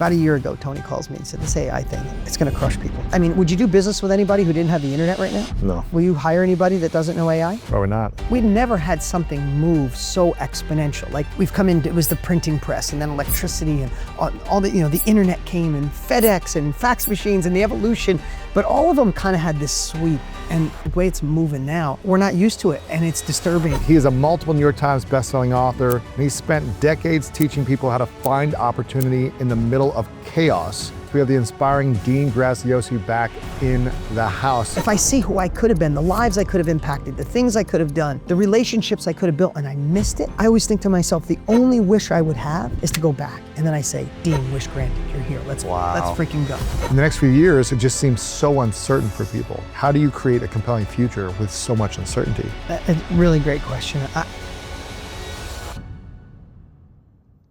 About a year ago, Tony calls me and said, this AI thing, it's gonna crush people. I mean, would you do business with anybody who didn't have the internet right now? No. Will you hire anybody that doesn't know AI? Probably not. We've never had something move so exponential. Like we've come in, it was the printing press and then electricity and all the, the internet came and FedEx and fax machines and the evolution, but all of them kind of had this sweep. And the way it's moving now, we're not used to it and it's disturbing. He is a multiple New York Times bestselling author, and he spent decades teaching people how to find opportunity in the middle of chaos. We have the inspiring Dean Graziosi back in the house. If I see who I could have been, the lives I could have impacted, the things I could have done, the relationships I could have built, and I missed it, I always think to myself, the only wish I would have is to go back. And then I say, Dean, wish granted, you're here, let's freaking go. In the next few years, it just seems so uncertain for people. How do you create a compelling future with so much uncertainty? A really great question.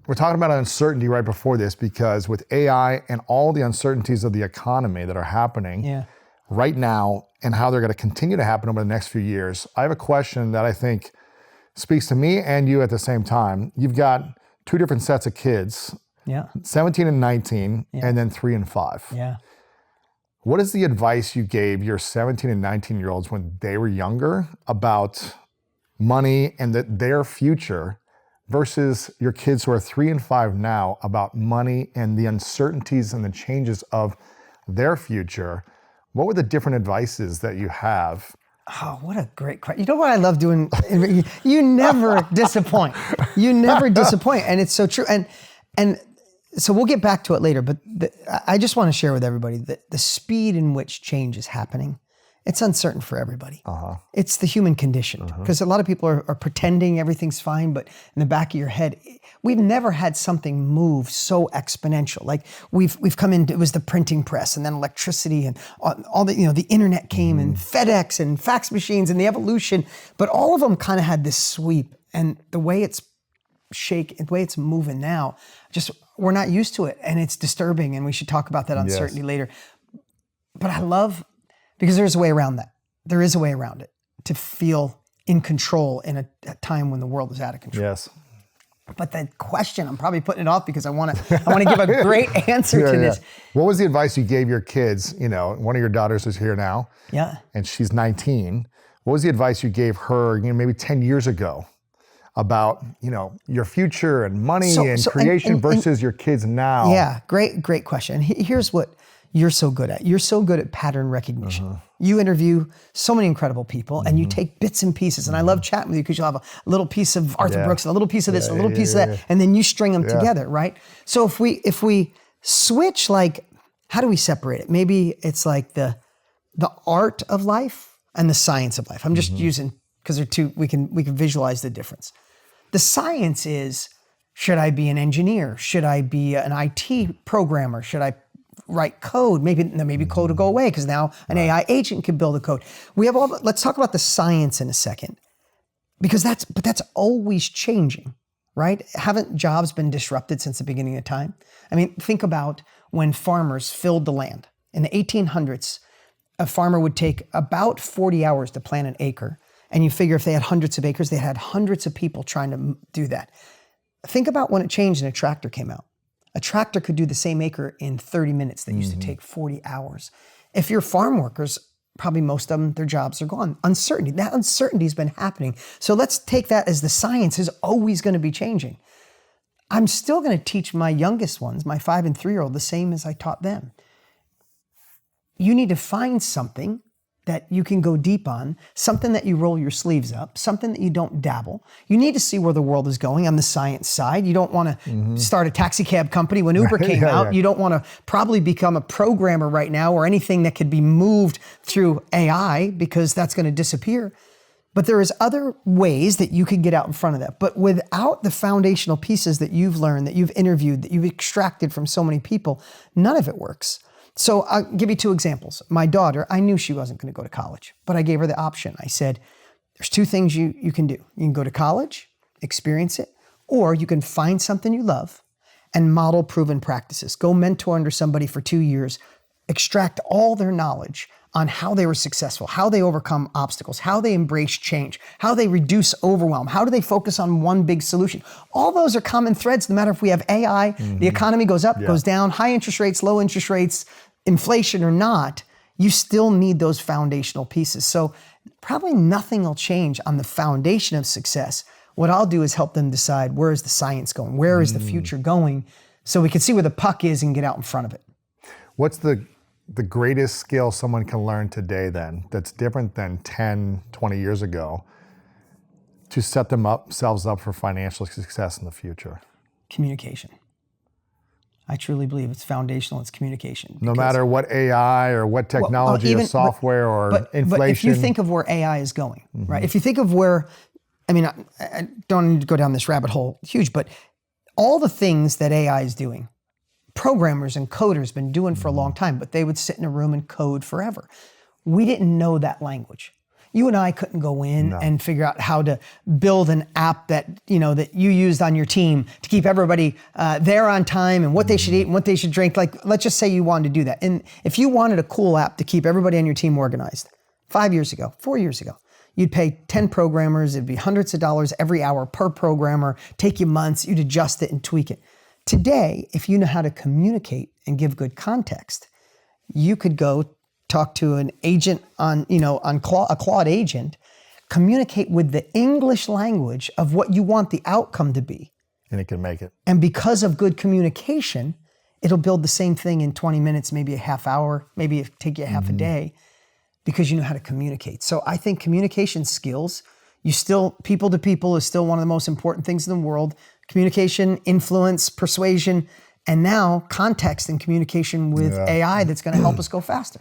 We're talking about uncertainty right before this because with AI and all the uncertainties of the economy that are happening right now and how they're going to continue to happen over the next few years, I have a question that I think speaks to me and you at the same time. You've got two different sets of kids, 17 and 19, and then 3 and 5. What is the advice you gave your 17 and 19-year-olds when they were younger about money and their future versus your kids who are 3 and 5 now about money and the uncertainties and the changes of their future? What were the different advices that you have? Oh, what a great question. You know what I love doing? You never disappoint. You never disappoint. And it's so true. And so we'll get back to it later, but I just want to share with everybody that the speed in which change is happening, it's uncertain for everybody. It's the human condition because a lot of people are pretending everything's fine, but in the back of your head, we've never had something move so exponential. Like we've come in, it was the printing press and then electricity and all the, the internet came and FedEx and fax machines and the evolution, but all of them kind of had this sweep, and the way it's the way it's moving now, just we're not used to it and it's disturbing, and we should talk about that uncertainty later. But I love, because there's a way around that. There is a way around it to feel in control in a time when the world is out of control. But the question, I'm probably putting it off because I want to give a great answer to this. What was the advice you gave your kids? One of your daughters is here now. And she's 19. What was the advice you gave her, maybe 10 years ago about, your future and money and creation versus your kids now? Yeah, great question. And here's what you're so good at. You're so good at pattern recognition. You interview so many incredible people and you take bits and pieces. And I love chatting with you because you'll have a little piece of Arthur Brooks and a little piece of this, and a little piece of that, and then you string them together, right? So if we switch, like, how do we separate it? Maybe it's like the art of life and the science of life. I'm just using, because they're two, we can visualize the difference. The science is, should I be an engineer? Should I be an IT programmer? Should I write code? Maybe code will go away because now an AI agent can build a code. Let's talk about the science in a second, because that's always changing, right? Haven't jobs been disrupted since the beginning of time? I mean, think about when farmers filled the land. In the 1800s, a farmer would take about 40 hours to plant an acre. And you figure if they had hundreds of acres, they had hundreds of people trying to do that. Think about when it changed and a tractor came out. A tractor could do the same acre in 30 minutes that used to take 40 hours. If you're farm workers, probably most of them, their jobs are gone. Uncertainty, that uncertainty's been happening. So let's take that as the science is always going to be changing. I'm still going to teach my youngest ones, my 5 and 3-year-old, the same as I taught them. You need to find something that you can go deep on, something that you roll your sleeves up, something that you don't dabble. You need to see where the world is going on the science side. You don't want to start a taxi cab company when Uber came out. You don't want to probably become a programmer right now or anything that could be moved through AI, because that's going to disappear. But there is other ways that you could get out in front of that. But without the foundational pieces that you've learned, that you've interviewed, that you've extracted from so many people, none of it works. So I'll give you 2 examples. My daughter, I knew she wasn't going to go to college, but I gave her the option. I said, there's 2 things you can do. You can go to college, experience it, or you can find something you love and model proven practices. Go mentor under somebody for 2 years, extract all their knowledge on how they were successful, how they overcome obstacles, how they embrace change, how they reduce overwhelm, how do they focus on one big solution. All those are common threads, no matter if we have AI, the economy goes up, goes down, high interest rates, low interest rates, inflation or not, you still need those foundational pieces. So probably nothing will change on the foundation of success. What I'll do is help them decide, where is the science going? Where is the future going? So we can see where the puck is and get out in front of it. What's the greatest skill someone can learn today then that's different than 10, 20 years ago to set themselves up for financial success in the future? Communication. I truly believe it's foundational, it's communication. No matter what AI or what technology or software or inflation. But if you think of where AI is going, right? If you think of where, I don't need to go down this rabbit hole huge, but all the things that AI is doing, programmers and coders been doing for a long time, but they would sit in a room and code forever. We didn't know that language. You and I couldn't go in and figure out how to build an app that that you used on your team to keep everybody there on time and what they should eat and what they should drink. Like, let's just say you wanted to do that. And if you wanted a cool app to keep everybody on your team organized, 5 years ago, 4 years ago, you'd pay 10 programmers, it'd be hundreds of dollars every hour per programmer, take you months, you'd adjust it and tweak it. Today, if you know how to communicate and give good context, you could go talk to an agent on a Claude agent, communicate with the English language of what you want the outcome to be. And it can make it. And because of good communication, it'll build the same thing in 20 minutes, maybe a half hour, maybe it'll take you a half a day, because you know how to communicate. So I think communication skills, people to people is still one of the most important things in the world. Communication, influence, persuasion, and now context and communication with AI that's going to help us go faster.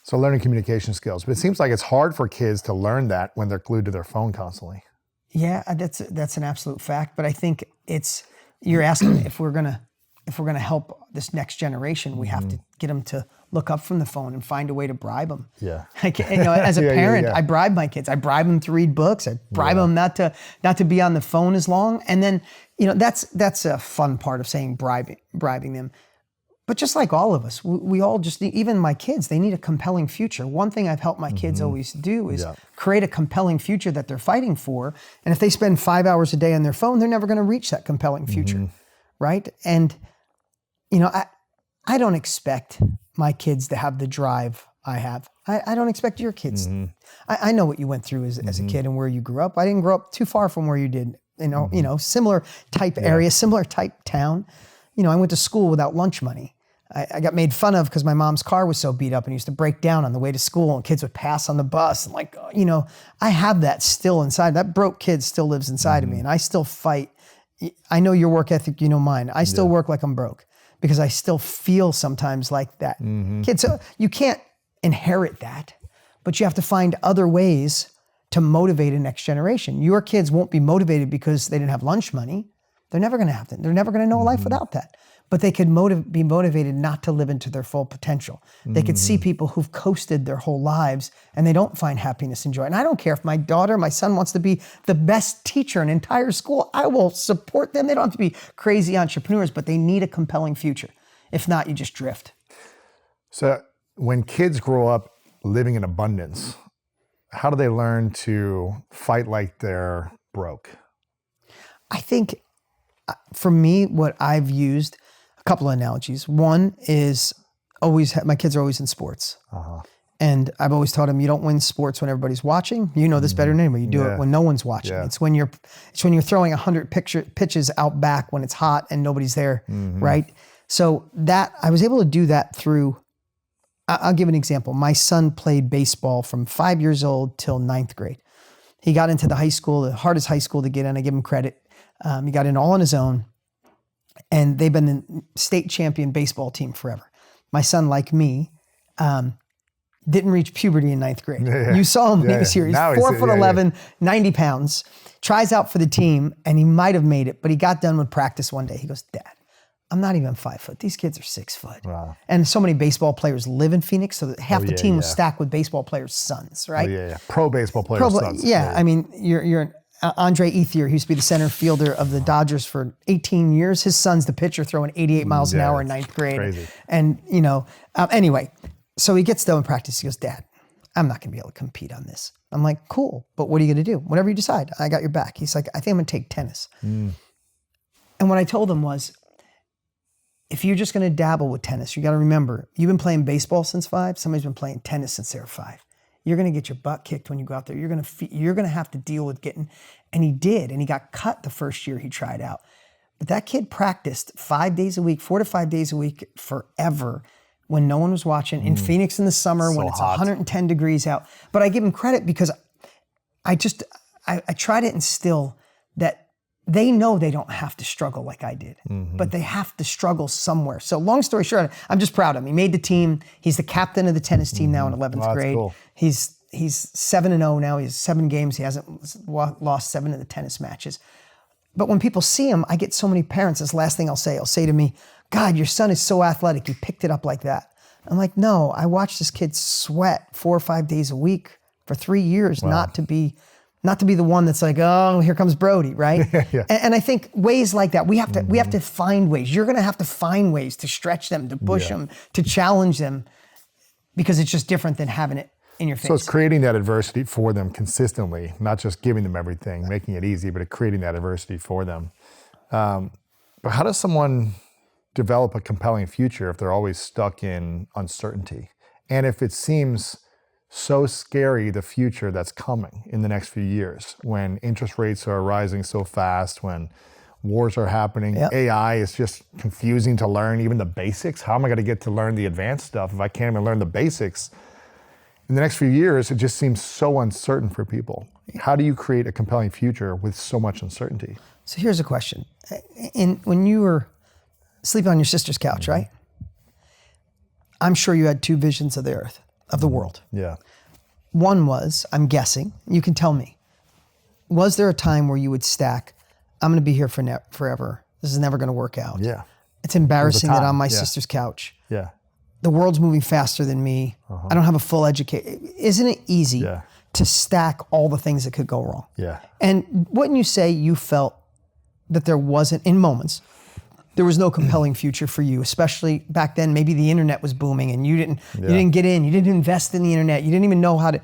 So learning communication skills, but it seems like it's hard for kids to learn that when they're glued to their phone constantly. Yeah, that's an absolute fact. But I think you're asking if we're gonna help this next generation, we have to get them to look up from the phone and find a way to bribe them. Yeah. As a parent, I bribe my kids. I bribe them to read books. I bribe them not to be on the phone as long. And then that's a fun part of saying bribing them. But just like all of us, we all just need, even my kids, they need a compelling future. One thing I've helped my kids always do is create a compelling future that they're fighting for. And if they spend 5 hours a day on their phone, they're never going to reach that compelling future, right? And, I don't expect my kids to have the drive I have. I don't expect your kids. I know what you went through as a kid and where you grew up. I didn't grow up too far from where you did, similar type area, similar type town. I went to school without lunch money. I got made fun of because my mom's car was so beat up and used to break down on the way to school and kids would pass on the bus. And I have that still inside. That broke kid still lives inside of me and I still fight. I know your work ethic, mine. I still work like I'm broke because I still feel sometimes like that. Kids, so you can't inherit that, but you have to find other ways to motivate a next generation. Your kids won't be motivated because they didn't have lunch money. They're never going to have that. They're never going to know a life without that. But they could be motivated not to live into their full potential. They could see people who've coasted their whole lives and they don't find happiness and joy. And I don't care if my daughter, my son wants to be the best teacher in an entire school. I will support them. They don't have to be crazy entrepreneurs, but they need a compelling future. If not, you just drift. So when kids grow up living in abundance, how do they learn to fight like they're broke? I think for me, what I've used, a couple of analogies. One is my kids are always in sports. And I've always taught them, you don't win sports when everybody's watching. You know this better than anybody. You do it when no one's watching. It's when you're throwing 100 pitches out back when it's hot and nobody's there, right? So that I was able to do that through, I'll give an example. My son played baseball from 5 years old till 9th grade. He got into the hardest high school to get in. I give him credit. He got in all on his own. And they've been the state champion baseball team forever. My son, like me, didn't reach puberty in 9th grade. You saw him maybe here. He's 4'11", 90 pounds, tries out for the team, and he might have made it, but he got done with practice one day. He goes, Dad, I'm not even 5 foot. These kids are 6 foot. Wow. And so many baseball players live in Phoenix, so that half the team was stacked with baseball players' sons, right? Pro baseball players' sons. I mean, Andre Ethier, who used to be the center fielder of the Dodgers for 18 years. His son's the pitcher throwing 88 miles an hour in ninth grade. Crazy. And, anyway, so he gets done with practice. He goes, Dad, I'm not going to be able to compete on this. I'm like, cool, but what are you going to do? Whatever you decide, I got your back. He's like, I think I'm going to take tennis. And what I told him was, if you're just going to dabble with tennis, you got to remember, you've been playing baseball since 5. Somebody's been playing tennis since they were 5. You're going to get your butt kicked when you go out there. You're going to have to deal with getting, and he did, and he got cut the first year he tried out. But that kid practiced 5 days a weweek, 4 to 5 days a week forever when no one was watching, in Phoenix in the summer when it's hot. 110 degrees out. But I give him credit because I try to instill that they know they don't have to struggle like I did, but they have to struggle somewhere. So long story short, I'm just proud of him. He made the team. He's the captain of the tennis team now in 11th grade. Cool. He's 7-0 now. He has 7 games. He hasn't lost 7 of the tennis matches. But when people see him, I get so many parents. This last thing I'll say to me, God, your son is so athletic. He picked it up like that. I'm like, no, I watched this kid sweat 4 or 5 days a week for 3 years, not to be the one that's like, oh, here comes Brody, right? Yeah. And I think ways like that, we have to find ways. You're going to have to find ways to stretch them, to push them, to challenge them, because it's just different than having it in your face. So it's creating that adversity for them consistently, not just giving them everything, making it easy, but creating that adversity for them. But how does someone develop a compelling future if they're always stuck in uncertainty? And if it seems so scary, the future that's coming in the next few years, when interest rates are rising so fast, when wars are happening, AI is just confusing to learn even the basics. How am I going to get to learn the advanced stuff if I can't even learn the basics? In the next few years, it just seems so uncertain for people. How do you create a compelling future with so much uncertainty? So here's a question. When you were sleeping on your sister's couch, right? I'm sure you had 2 visions of the earth, of the world. Yeah. One was, I'm guessing, you can tell me, was there a time where you would stack, I'm going to be here forever. This is never going to work out. Yeah. It's embarrassing that I'm on my sister's couch. Yeah. The world's moving faster than me. I don't have a full education. Isn't it easy to stack all the things that could go wrong? Yeah. And wouldn't you say you felt that there wasn't, in moments, there was no compelling future for you, especially back then? Maybe the internet was booming and you didn't get in, you didn't invest in the internet, you didn't even know how to.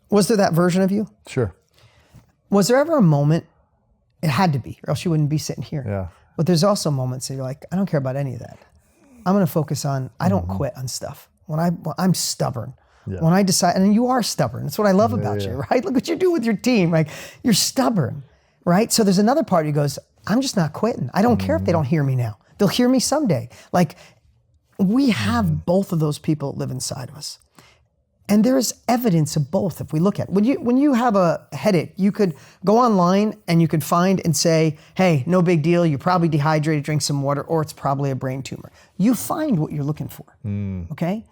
Was there that version of you? Sure. Was there ever a moment, it had to be, or else you wouldn't be sitting here. Yeah. But there's also moments that you're like, I don't care about any of that. I'm going to focus on, I don't quit on stuff. I'm stubborn. Yeah. When I decide, and you are stubborn. That's what I love about you, right? Look what you do with your team. Like, you're stubborn, right? So there's another part who goes, I'm just not quitting. I don't care if they don't hear me now. They'll hear me someday. Like, we have both of those people that live inside of us. And there is evidence of both if we look at it. When you have a headache, you could go online and you could find and say, hey, no big deal, you're probably dehydrated, drink some water, or it's probably a brain tumor. You find what you're looking for, okay?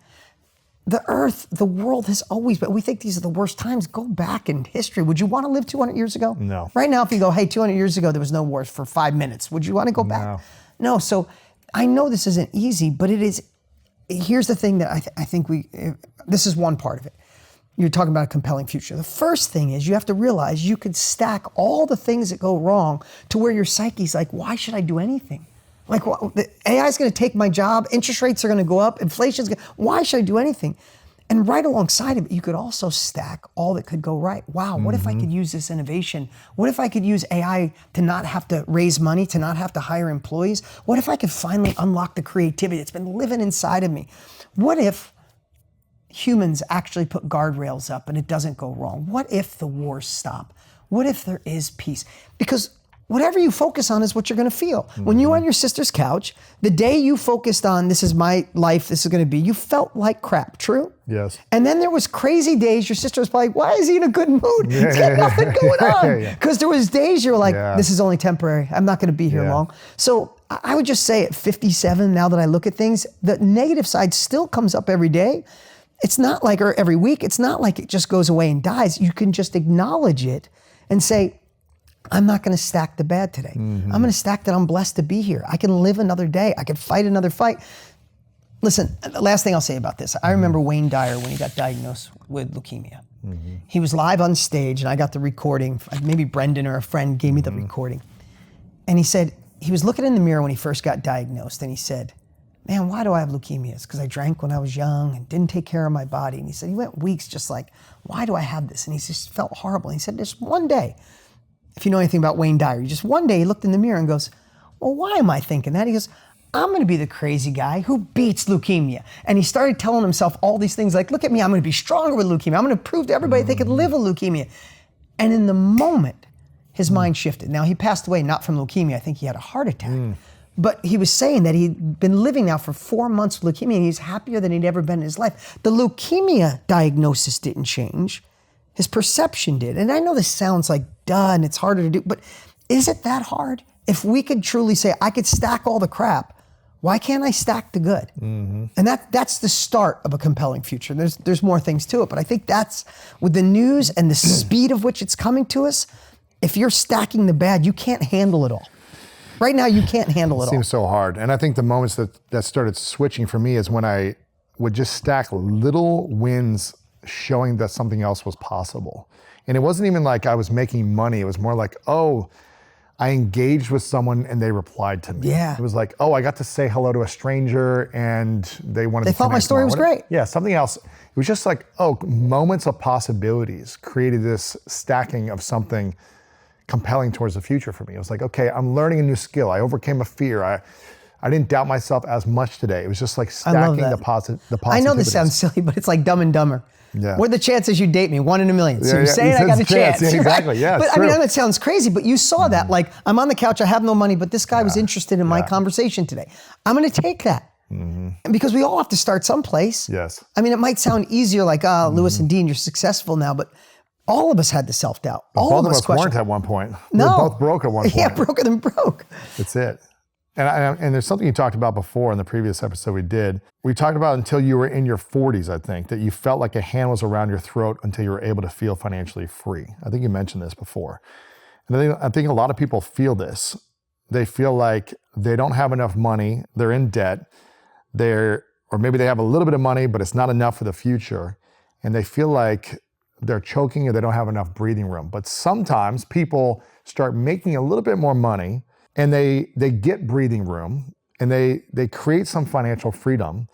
The earth, the world has always been, we think these are the worst times. Go back in history. Would you want to live 200 years ago? No. Right now, if you go, hey, 200 years ago, there was no wars for 5 minutes. Would you want to go back? No. So I know this isn't easy, but it is. Here's the thing that I think this is one part of it. You're talking about a compelling future. The first thing is you have to realize you could stack all the things that go wrong to where your psyche's like, why should I do anything? Like, the AI is going to take my job. Interest rates are going to go up. Inflation's going to, why should I do anything? And right alongside of it, you could also stack all that could go right. Wow, what if I could use this innovation? What if I could use AI to not have to raise money, to not have to hire employees? What if I could finally unlock the creativity that's been living inside of me? What if humans actually put guardrails up and it doesn't go wrong? What if the wars stop? What if there is peace? Because whatever you focus on is what you're going to feel. When you were on your sister's couch, the day you focused on, this is my life, this is going to be, you felt like crap, true? Yes. And then there was crazy days, your sister was probably, why is he in a good mood? He's got nothing going on. Because there was days you were like, this is only temporary. I'm not going to be here long. So I would just say at 57, now that I look at things, the negative side still comes up every day. It's not like, or every week, it's not like it just goes away and dies. You can just acknowledge it and say, I'm not going to stack the bad today. I'm going to stack that I'm blessed to be here. I can live another day. I can fight another fight. Listen, the last thing I'll say about this. I remember Wayne Dyer when he got diagnosed with leukemia. He was live on stage, and I got the recording. Maybe Brendan or a friend gave me the recording. And he said, he was looking in the mirror when he first got diagnosed, and he said, man, why do I have leukemia? It's because I drank when I was young and didn't take care of my body. And he said, he went weeks just like, why do I have this? And he just felt horrible. And he said, just one day, if you know anything about Wayne Dyer, just one day he looked in the mirror and goes, well, why am I thinking that? He goes, I'm gonna be the crazy guy who beats leukemia. And he started telling himself all these things like, look at me, I'm gonna be stronger with leukemia. I'm gonna prove to everybody they could live with leukemia. And in the moment, his mind shifted. Now he passed away not from leukemia, I think he had a heart attack. But he was saying that he'd been living now for 4 months with leukemia and he's happier than he'd ever been in his life. The leukemia diagnosis didn't change, his perception did. And I know this sounds like duh and it's harder to do, but is it that hard? If we could truly say, I could stack all the crap, why can't I stack the good? And that's the start of a compelling future. There's more things to it, but I think that's, with the news and the speed of which it's coming to us, if you're stacking the bad, you can't handle it all. Right now, you can't handle it all. It seems so hard. And I think the moments that started switching for me is when I would just stack little wins showing that something else was possible. And it wasn't even like I was making money. It was more like, oh, I engaged with someone and they replied to me. Yeah. It was like, oh, I got to say hello to a stranger and they wanted to They thought my story was great. Yeah, something else. It was just like, oh, moments of possibilities created this stacking of something compelling towards the future for me. It was like, okay, I'm learning a new skill. I overcame a fear. I didn't doubt myself as much today. It was just like stacking the positivities. I know this sounds silly, but it's like Dumb and Dumber. Yeah. What are the chances you date me? 1 in a million. So you're saying I got a chance. Yeah, exactly. Right? Yeah, but true. I mean, that sounds crazy, but you saw that. Like, I'm on the couch, I have no money, but this guy was interested in my conversation today. I'm going to take that. And because we all have to start someplace. Yes. I mean, it might sound easier like, Lewis and Dean, you're successsuccessful now, but all of us had the self-doubt. All both of us weren't at one point. No. We were both broke at one point. Yeah, broker than broke. That's it. And there's something you talked about before in the previous episode we did. We talked about until you were in your 40s, I think, that you felt like a hand was around your throat until you were able to feel financially free. I think you mentioned this before. And I think a lot of people feel this. They feel like they don't have enough money, they're in debt, or maybe they have a little bit of money, but it's not enough for the future. And they feel like they're choking or they don't have enough breathing room. But sometimes people start making a little bit more money and they get breathing room and they create some financial freedom,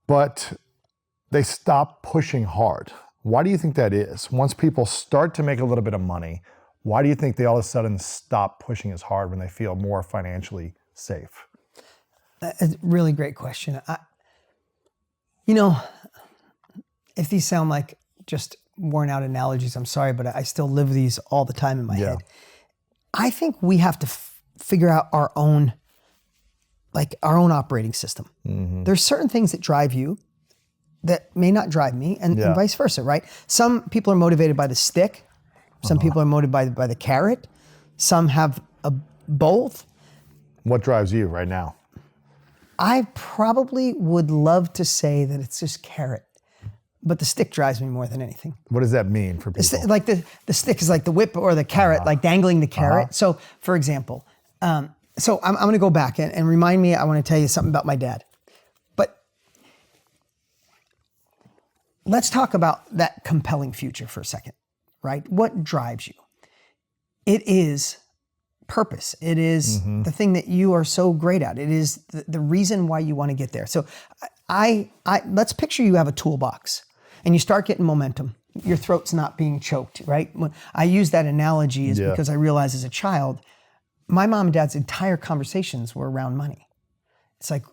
but they stop pushing hard. Why do you think that is? Once people start to make a little bit of money, why do you think they all of a sudden stop pushing as hard when they feel more financially safe? That's a really great question. If these sound like just worn out analogies, I'm sorry, but I still live these all the time in my head. I think we have to figure out our own operating system. There's certain things that drive you that may not drive me and vice versa, right? Some people are motivated by the stick. Some people are motivated by the carrot. Some have both. What drives you right now? I probably would love to say that it's just carrot, but the stick drives me more than anything. What does that mean for people? Like the stick is like the whip or the carrot, like dangling the carrot. So for example, so I'm going to go back and remind me, I want to tell you something about my dad. But let's talk about that compelling future for a second, right? What drives you? It is purpose. It is the thing that you are so great at. It is the reason why you want to get there. So let's picture you have a toolbox and you start getting momentum. Your throat's not being choked, right? When I use that analogy is because I realized as a child, my mom and dad's entire conversations were around money. It's like,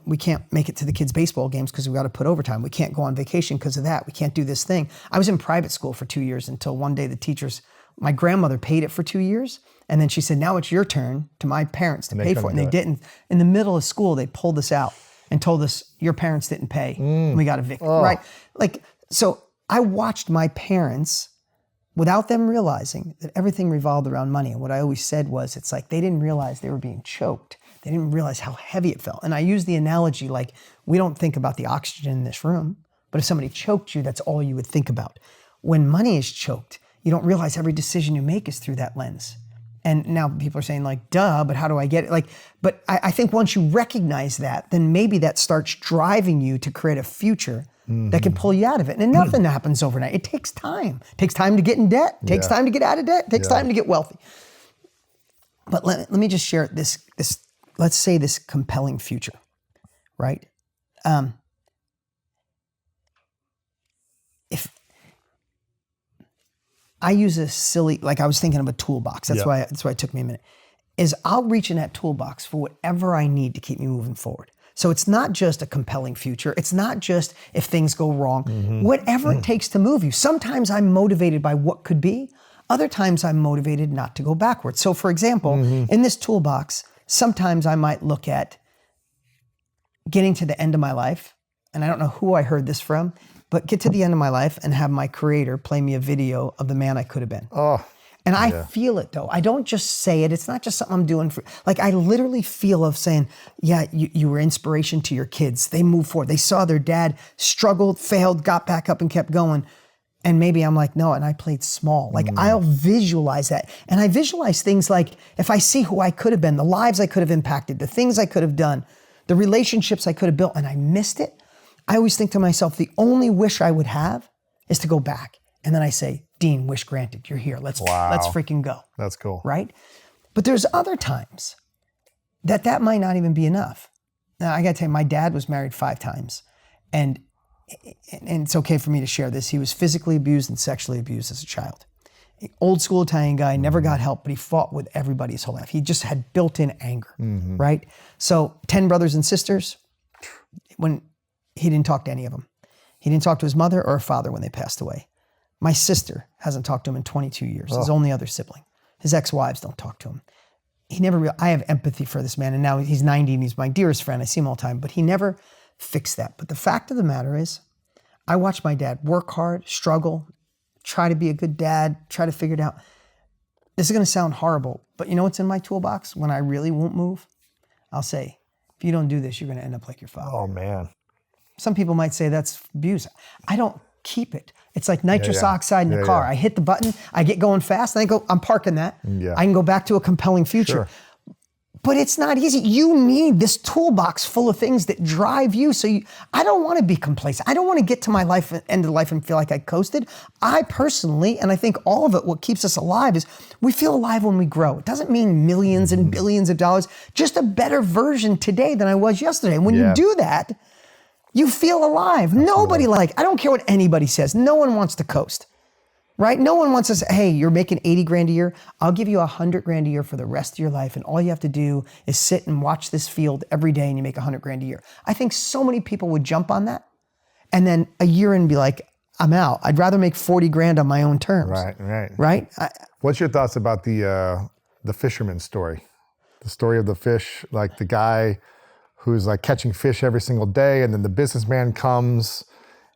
we can't make it to the kids' baseball games because we got to put overtime. We can't go on vacation because of that. We can't do this thing. I was in private school for 2 years until one day my grandmother paid it for 2 years. And then she said, now it's your turn to my parents to pay for it. And they didn't. In the middle of school, they pulled us out and told us, your parents didn't pay. And we got evicted, right? So I watched my parents without them realizing that everything revolved around money. And what I always said was, it's like they didn't realize they were being choked. They didn't realize how heavy it felt. And I use the analogy like, we don't think about the oxygen in this room, but if somebody choked you, that's all you would think about. When money is choked, you don't realize every decision you make is through that lens. And now people are saying like, duh, but how do I get it? Like, but I think once you recognize that, then maybe that starts driving you to create a future that can pull you out of it. And nothing happens overnight. It takes time. It takes time to get in debt. It takes time to get out of debt. It takes time to get wealthy. But let me just share this, let's say this compelling future, right? If I use a silly, like I was thinking of a toolbox. That's why it took me a minute. Is I'll reach in that toolbox for whatever I need to keep me moving forward. So it's not just a compelling future. It's not just if things go wrong. Whatever it takes to move you. Sometimes I'm motivated by what could be. Other times I'm motivated not to go backwards. So for example, in this toolbox, sometimes I might look at getting to the end of my life. And I don't know who I heard this from, but get to the end of my life and have my creator play me a video of the man I could have been. And I feel it though. I don't just say it. It's not just something I'm doing for, like I literally feel of saying, yeah, you were inspiration to your kids. They moved forward. They saw their dad struggled, failed, got back up and kept going. And maybe I'm like, no, and I played small. Like I'll visualize that. And I visualize things like if I see who I could have been, the lives I could have impacted, the things I could have done, the relationships I could have built, and I missed it. I always think to myself, the only wish I would have is to go back. And then I say, Dean, wish granted, you're here. Let's freaking go. That's cool. Right? But there's other times that might not even be enough. Now, I gotta tell you, my dad was married 5 times. And it's okay for me to share this. He was physically abused and sexually abused as a child. Old school Italian guy, never got help, but he fought with everybody his whole life. He just had built-in anger, right? So 10 brothers and sisters, when he didn't talk to any of them. He didn't talk to his mother or her father when they passed away. My sister hasn't talked to him in 22 years. His only other sibling. His ex-wives don't talk to him. I have empathy for this man, and now he's 90 and he's my dearest friend. I see him all the time, but he never fixed that. But the fact of the matter is, I watched my dad work hard, struggle, try to be a good dad, try to figure it out. This is gonna sound horrible, but you know what's in my toolbox when I really won't move? I'll say, if you don't do this, you're gonna end up like your father. Oh man. Some people might say that's abuse. I don't keep it. It's like nitrous oxide in the car. I hit the button, I get going fast, and I go, I'm parking that. I can go back to a compelling future. But it's not easy. You need this toolbox full of things that drive you. So I don't want to be complacent. I don't want to get to my end of life and feel like I coasted. I personally, and I think all of it, what keeps us alive is we feel alive when we grow. It doesn't mean millions and billions of dollars, just a better version today than I was yesterday. And when you do that, you feel alive. Nobody I don't care what anybody says. No one wants to coast. Right? No one wants to say, hey, you're making 80 grand a year. I'll give you 100 grand a year for the rest of your life. And all you have to do is sit and watch this field every day and you make 100 grand a year. I think so many people would jump on that and then a year and be like, I'm out. I'd rather make 40 grand on my own terms. Right? What's your thoughts about the fisherman story? The story of the fish, like the guy who's like catching fish every single day and then the businessman comes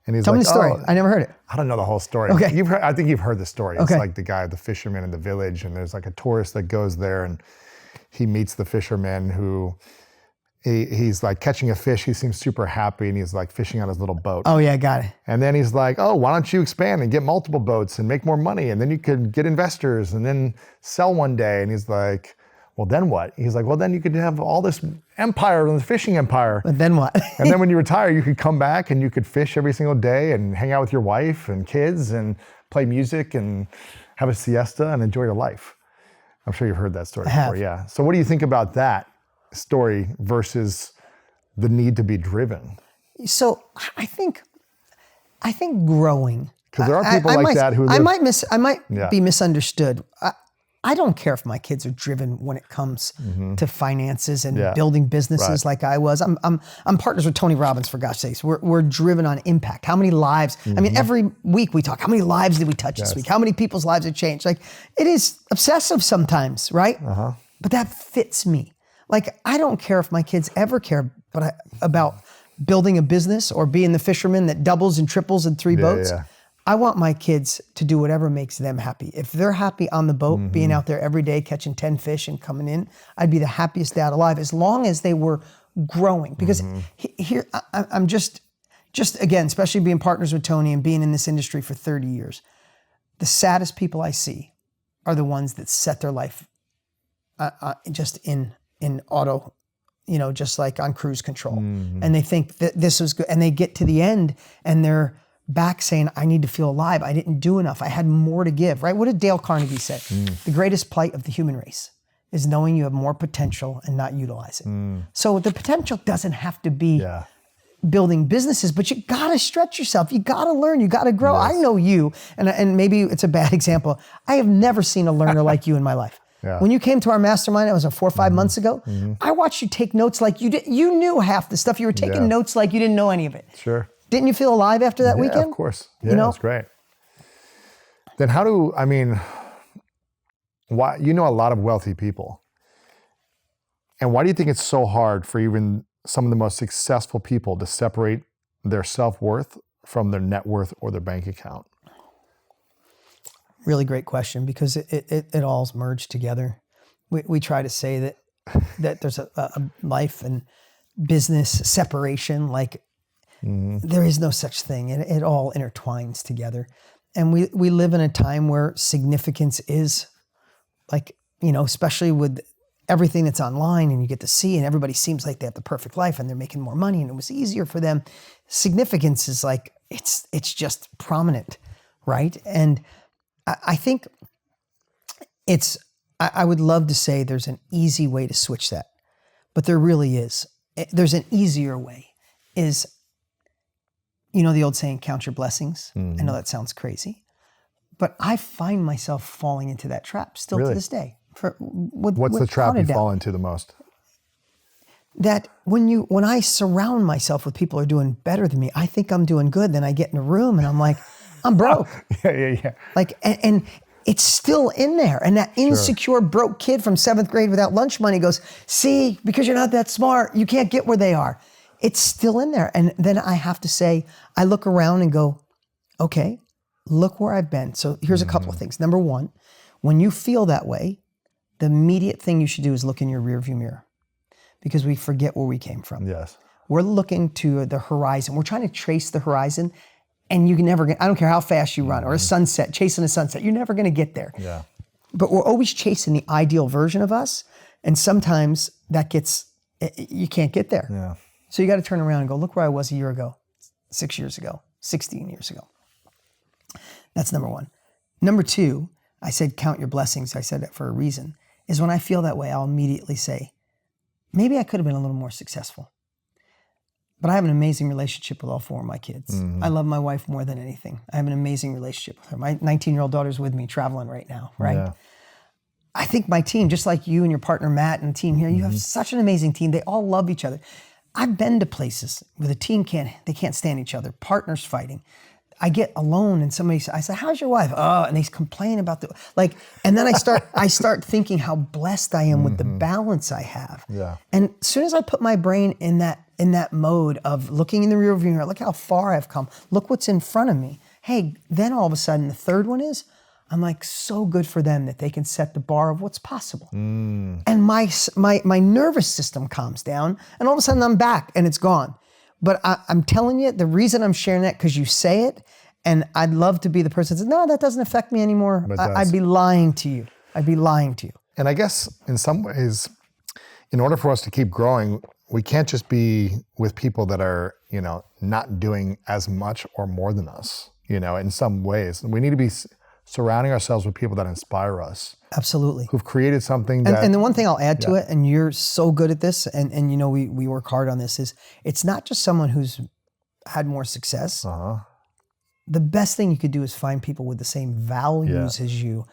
and he's Tell me the story. I never heard it. I don't know the whole story. Okay. I think you've heard the story. It's like the guy, the fisherman in the village, and there's like a tourist that goes there and he meets the fisherman who, he's like catching a fish. He seems super happy and he's like fishing on his little boat. Oh yeah, got it. And then he's like, oh, why don't you expand and get multiple boats and make more money? And then you could get investors and then sell one day. And he's like, well, then what? He's like, well, then you could have all this empire, the fishing empire. But then what? And then when you retire, you could come back and you could fish every single day and hang out with your wife and kids and play music and have a siesta and enjoy your life. I'm sure you've heard that story before, yeah. So what do you think about that story versus the need to be driven? So I think growing. Because there are people like that who live, I might be misunderstood. I don't care if my kids are driven when it comes to finances and building businesses like I was. I'm partners with Tony Robbins, for gosh sakes. We're driven on impact. How many lives? I mean, every week we talk, how many lives did we touch this week? How many people's lives have changed? Like, it is obsessive sometimes, right? But that fits me. Like, I don't care if my kids ever care about building a business or being the fisherman that doubles and triples in 3 boats. I want my kids to do whatever makes them happy. If they're happy on the boat, being out there every day, catching 10 fish and coming in, I'd be the happiest dad alive as long as they were growing. Because here, I'm just again, especially being partners with Tony and being in this industry for 30 years, the saddest people I see are the ones that set their life just in auto, just like on cruise control. And they think that this was good. And they get to the end and they're back saying, I need to feel alive. I didn't do enough. I had more to give, right? What did Dale Carnegie say? The greatest plight of the human race is knowing you have more potential and not utilize it. So the potential doesn't have to be building businesses, but you gotta stretch yourself. You gotta learn, you gotta grow. Yes. I know you, and maybe it's a bad example. I have never seen a learner like you in my life. When you came to our mastermind, it was 4 or 5 months ago, I watched you take notes like you did. You knew half the stuff. You were taking notes like you didn't know any of it. Sure. Didn't you feel alive after that weekend? Of course. Yeah, that's great. Then why, a lot of wealthy people. And why do you think it's so hard for even some of the most successful people to separate their self-worth from their net worth or their bank account? Really great question, because it all's merged together. We try to say that there's a life and business separation, like there is no such thing. It all intertwines together. And we live in a time where significance is like, especially with everything that's online and you get to see, and everybody seems like they have the perfect life and they're making more money and it was easier for them. Significance is like, it's just prominent, right? And I think I would love to say there's an easy way to switch that, but there really is. There's an easier way, is, the old saying, count your blessings. I know that sounds crazy, but I find myself falling into that trap still to this day. What's the trap you fall into the most? That when I surround myself with people who are doing better than me, I think I'm doing good. Then I get in a room and I'm like, I'm broke. Yeah. Like, and it's still in there. And that insecure broke kid from 7th grade without lunch money goes, see, because you're not that smart, you can't get where they are. It's still in there. And then I have to say, I look around and go, okay, look where I've been. So here's a couple of things. Number one, when you feel that way, the immediate thing you should do is look in your rearview mirror, because we forget where we came from. Yes. We're looking to the horizon. We're trying to trace the horizon, and you can never get, I don't care how fast you run, or a sunset, chasing a sunset, you're never gonna get there. Yeah. But we're always chasing the ideal version of us, and sometimes you can't get there. Yeah. So you gotta turn around and go, look where I was a year ago, 6 years ago, 16 years ago. That's number one. Number two, I said count your blessings. I said that for a reason, is when I feel that way, I'll immediately say, maybe I could have been a little more successful. But I have an amazing relationship with all 4 of my kids. I love my wife more than anything. I have an amazing relationship with her. My 19-year-old daughter's with me traveling right now, right? Yeah. I think my team, just like you and your partner Matt and the team here, you have such an amazing team. They all love each other. I've been to places where the team can't stand each other, partners fighting. I get alone and I say, how's your wife? Oh, and they complain about and then I start thinking how blessed I am with the balance I have. Yeah. And as soon as I put my brain in that mode of looking in the rearview mirror, look how far I've come, look what's in front of me. Hey, then all of a sudden the third one is, I'm like, so good for them that they can set the bar of what's possible. And my nervous system calms down, and all of a sudden I'm back and it's gone. But I'm telling you, the reason I'm sharing that, because you say it, and I'd love to be the person that says, no, that doesn't affect me anymore. I'd be lying to you. And I guess in some ways, in order for us to keep growing, we can't just be with people that are, not doing as much or more than us, in some ways. We need to be surrounding ourselves with people that inspire us. Absolutely. Who've created something that... And the one thing I'll add to it, and you're so good at this, and we work hard on this, is it's not just someone who's had more success. The best thing you could do is find people with the same values as you,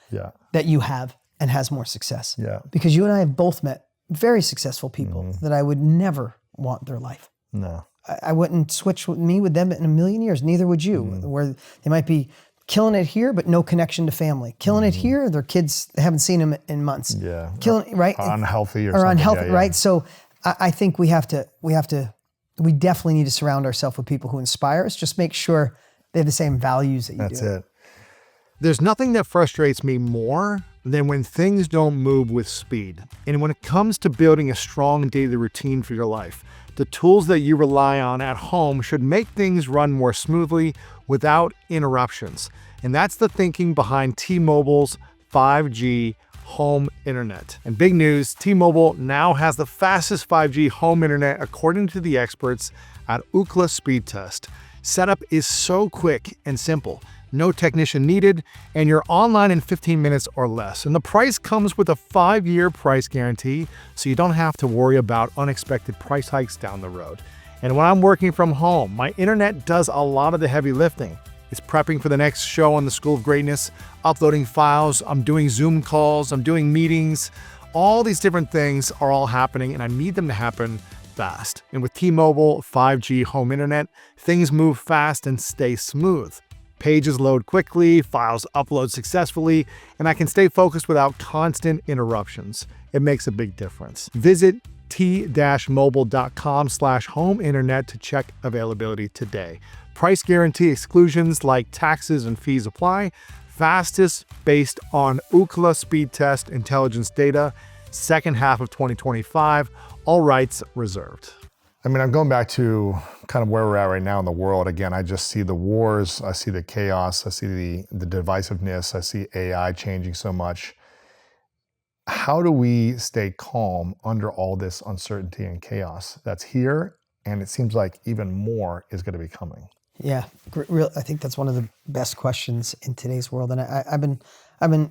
that you have, and has more success. Yeah. Because you and I have both met very successful people that I would never want their life. No. I wouldn't switch with them in a million years. Neither would you. Where they might be killing it here, but no connection to family. Killing it here, their kids, they haven't seen them in months. Yeah. Right? Unhealthy or something. Unhealthy, right? So I think we definitely need to surround ourselves with people who inspire us. Just make sure they have the same values that you do. That's it. There's nothing that frustrates me more than when things don't move with speed. And when it comes to building a strong daily routine for your life, the tools that you rely on at home should make things run more smoothly without interruptions. And that's the thinking behind T-Mobile's 5G home internet. And big news, T-Mobile now has the fastest 5G home internet according to the experts at Ookla Speed Test. Setup is so quick and simple. No technician needed, and you're online in 15 minutes or less. And the price comes with a 5-year price guarantee, so you don't have to worry about unexpected price hikes down the road. And when I'm working from home, my internet does a lot of the heavy lifting. It's prepping for the next show on the School of Greatness, uploading files, I'm doing Zoom calls, I'm doing meetings. All these different things are all happening, and I need them to happen fast. And with T-Mobile 5G home internet, things move fast and stay smooth. Pages load quickly, files upload successfully, and I can stay focused without constant interruptions. It makes a big difference. Visit t-mobile.com/home internet to check availability today. Price guarantee exclusions like taxes and fees apply. Fastest based on Ookla Speed Test intelligence data, second half of 2025, all rights reserved. I mean, I'm going back to kind of where we're at right now in the world. Again, I just see the wars, I see the chaos, I see the divisiveness, I see AI changing so much. How do we stay calm under all this uncertainty and chaos that's here? And it seems like even more is going to be coming. Yeah, I think that's one of the best questions in today's world. And I've been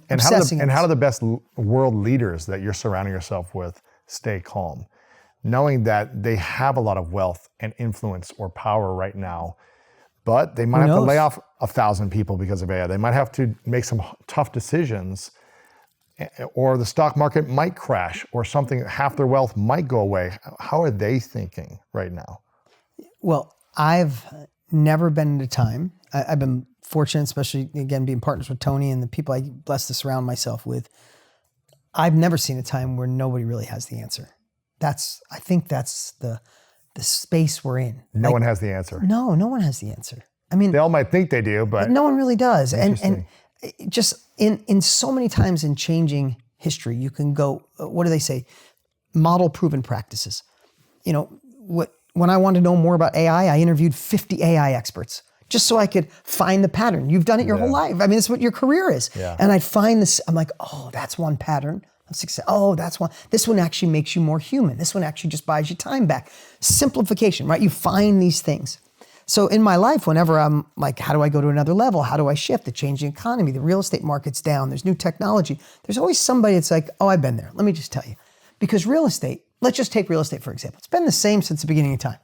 obsessing. And how do the best world leaders that you're surrounding yourself with stay calm? Knowing that they have a lot of wealth and influence or power right now, but they might have to lay off 1,000 people because of AI. They might have to make some tough decisions, or the stock market might crash, or something, half their wealth might go away. How are they thinking right now? Well, I've never been in a time, I've been fortunate, especially again, being partners with Tony and the people I blessed to surround myself with. I've never seen a time where nobody really has the answer. I think that's the space we're in. No one has the answer. No one has the answer. I mean, they all might think they do, but no one really does. And just in so many times in changing history, you can go, what do they say? Model proven practices. You know, when I wanted to know more about AI, I interviewed 50 AI experts just so I could find the pattern. You've done it your whole life. I mean, it's what your career is. Yeah. And I'd find this, I'm like, oh, that's one pattern of success. Oh, that's one. This one actually makes you more human. This one actually just buys you time back. Simplification, right? You find these things. So in my life, whenever I'm like, how do I go to another level? How do I shift? The changing economy, the real estate market's down, there's new technology. There's always somebody that's like, oh, I've been there. Let me just tell you. Because real estate, let's just take real estate for example. It's been the same since the beginning of time.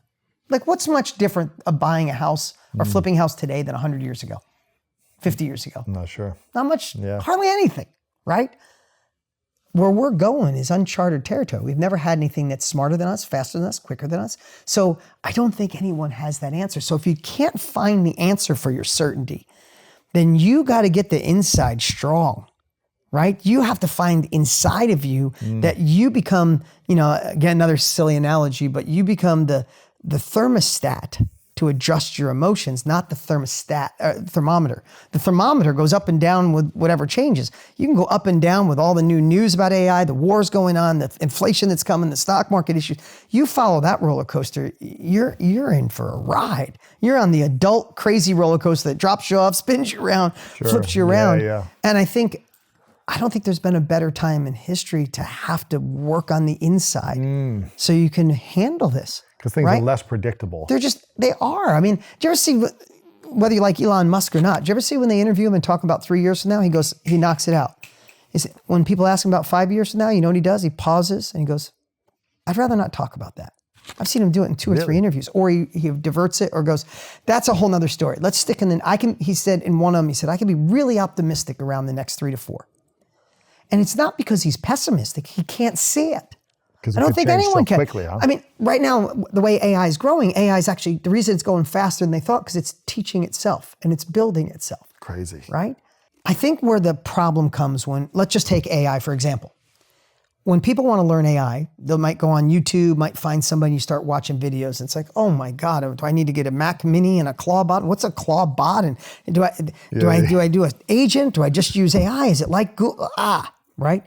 Like what's much different of buying a house or flipping a house today than 100 years ago, 50 years ago? I'm not sure. Not much, hardly anything, right? Where we're going is uncharted territory. We've never had anything that's smarter than us, faster than us, quicker than us. So I don't think anyone has that answer. So if you can't find the answer for your certainty, then you got to get the inside strong, right? You have to find inside of you that you become, you know, again, another silly analogy, but you become the thermostat to adjust your emotions, not the thermometer. The thermometer goes up and down with whatever changes. You can go up and down with all the new news about AI, the wars going on, the inflation that's coming, the stock market issues. You follow that roller coaster, you're in for a ride. You're on the adult crazy roller coaster that drops you off, spins you around, flips you around. Yeah. And I don't think there's been a better time in history to have to work on the inside so you can handle this. Because things are less predictable. They are. I mean, do you ever see, whether you like Elon Musk or not, do you ever see when they interview him and talk about 3 years from now, he knocks it out. When people ask him about 5 years from now, you know what he does? He pauses and he goes, I'd rather not talk about that. I've seen him do it in 2 or 3 interviews, or he diverts it or goes, that's a whole nother story. Let's stick in he said in one of them, he said, I can be really optimistic around the next 3 to 4. And it's not because he's pessimistic. He can't see it. I don't think anyone can. Quickly, huh? I mean, right now, the way AI is growing, AI is actually, the reason it's going faster than they thought, because it's teaching itself and it's building itself. Crazy. Right? I think where the problem comes when, let's just take AI for example. When people want to learn AI, they might go on YouTube, might find somebody, you start watching videos, and it's like, oh my God, do I need to get a Mac Mini and a Claw bot? What's a Claw bot? And do I do an agent? Do I just use AI? Is it like Google? Right?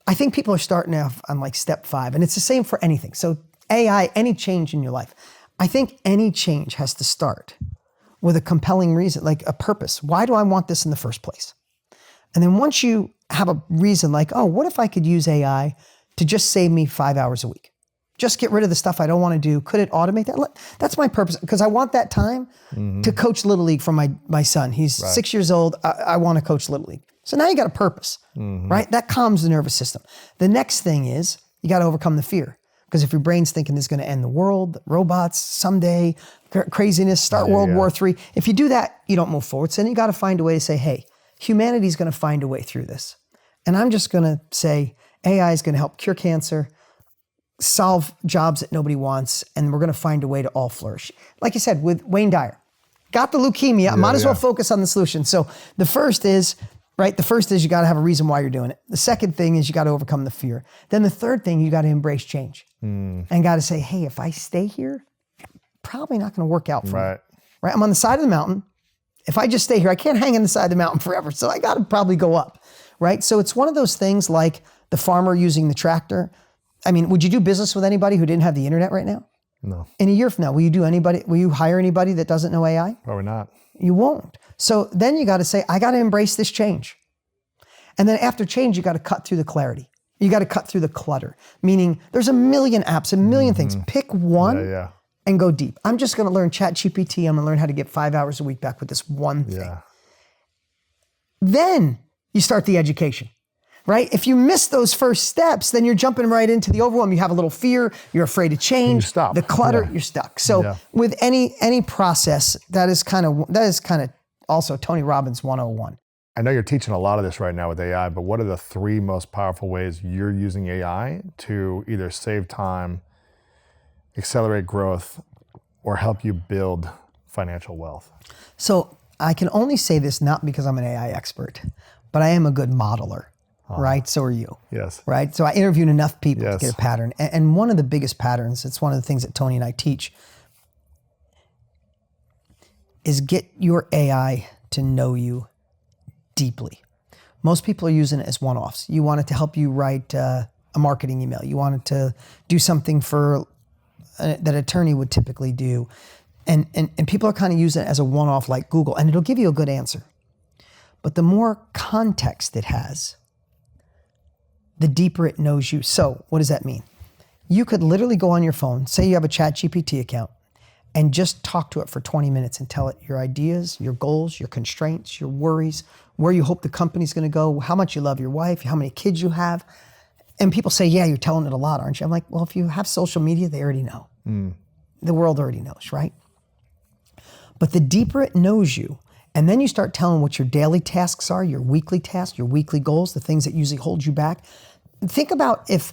I think people are starting off on like step 5, and it's the same for anything. So AI, any change in your life, I think any change has to start with a compelling reason, like a purpose. Why do I want this in the first place? And then once you have a reason like, oh, what if I could use AI to just save me 5 hours a week? Just get rid of the stuff I don't want to do. Could it automate that? That's my purpose, because I want that time to coach Little League for my son. He's 6 years old. I want to coach Little League. So now you got a purpose, right? That calms the nervous system. The next thing is you got to overcome the fear. Because if your brain's thinking this is going to end the world, robots, someday, craziness, start World War III. If you do that, you don't move forward. So then you got to find a way to say, hey, humanity's going to find a way through this. And I'm just going to say AI is going to help cure cancer, solve jobs that nobody wants, and we're going to find a way to all flourish. Like you said, with Wayne Dyer, got the leukemia, might as well focus on the solution. So the first is, right? The first is you got to have a reason why you're doing it. The second thing is you got to overcome the fear. Then the third thing, you got to embrace change and got to say, hey, if I stay here, probably not going to work out for me. Right? I'm on the side of the mountain. If I just stay here, I can't hang on the side of the mountain forever. So I got to probably go up, right? So it's one of those things like the farmer using the tractor. I mean, would you do business with anybody who didn't have the internet right now? No. In a year from now, will you hire anybody that doesn't know AI? Probably not. You won't. So then you got to say, I got to embrace this change. And then after change, you got to cut through the clarity. You got to cut through the clutter, meaning there's a million apps, a million things. Pick one and go deep. I'm just going to learn ChatGPT. I'm going to learn how to get 5 hours a week back with this one thing. Then you start the education, right? If you miss those first steps, then you're jumping right into the overwhelm. You have a little fear. You're afraid to change. You stop. The clutter, you're stuck. So with any process, that is kind of also Tony Robbins 101. I know you're teaching a lot of this right now with AI, but what are the 3 most powerful ways you're using AI to either save time, accelerate growth, or help you build financial wealth? So I can only say this not because I'm an AI expert, but I am a good modeler, right? So are you. Yes. Right? So I interviewed enough people to get a pattern. And one of the biggest patterns, it's one of the things that Tony and I teach, is get your AI to know you deeply. Most people are using it as one-offs. You want it to help you write a marketing email. You want it to do something for that an attorney would typically do. And people are kind of using it as a one-off like Google, and it'll give you a good answer. But the more context it has, the deeper it knows you. So what does that mean? You could literally go on your phone, say you have a ChatGPT account, and just talk to it for 20 minutes and tell it your ideas, your goals, your constraints, your worries, where you hope the company's going to go, how much you love your wife, how many kids you have. And people say, yeah, you're telling it a lot, aren't you? I'm like, well, if you have social media, they already know. The world already knows, right? But the deeper it knows you, and then you start telling what your daily tasks are, your weekly tasks, your weekly goals, the things that usually hold you back. Think about if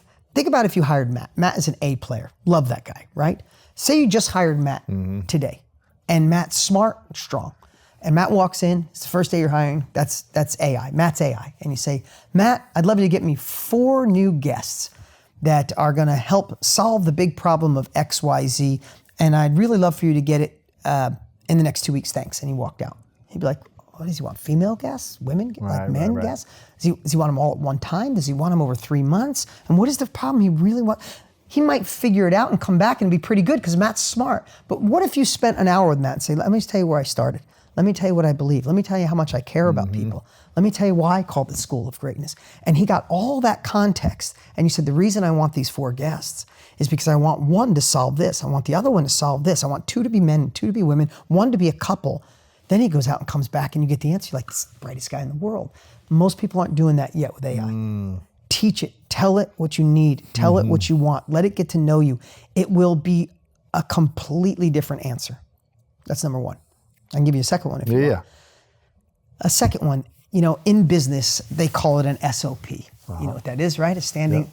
you hired Matt. Matt is an A player. Love that guy, right? Say you just hired Matt today, and Matt's smart, strong. And Matt walks in, it's the first day you're hiring, that's AI, Matt's AI. And you say, Matt, I'd love you to get me 4 new guests that are gonna help solve the big problem of X, Y, Z, and I'd really love for you to get it in the next 2 weeks, thanks. And he walked out. He'd be like, what does he want, female guests, women, men guests? Does he want them all at one time? Does he want them over 3 months? And what is the problem he really wants? He might figure it out and come back and be pretty good because Matt's smart. But what if you spent an hour with Matt and say, let me just tell you where I started. Let me tell you what I believe. Let me tell you how much I care about people. Let me tell you why I called it School of Greatness. And he got all that context. And you said, the reason I want these 4 guests is because I want one to solve this. I want the other one to solve this. I want 2 to be men, 2 to be women, 1 to be a couple. Then he goes out and comes back and you get the answer. You're like, this is the brightest guy in the world. Most people aren't doing that yet with AI. Teach it. Tell it what you need. Tell it what you want. Let it get to know you. It will be a completely different answer. That's number 1. I can give you a second one if you want. A second one, in business, they call it an SOP. You know what that is, right? A standing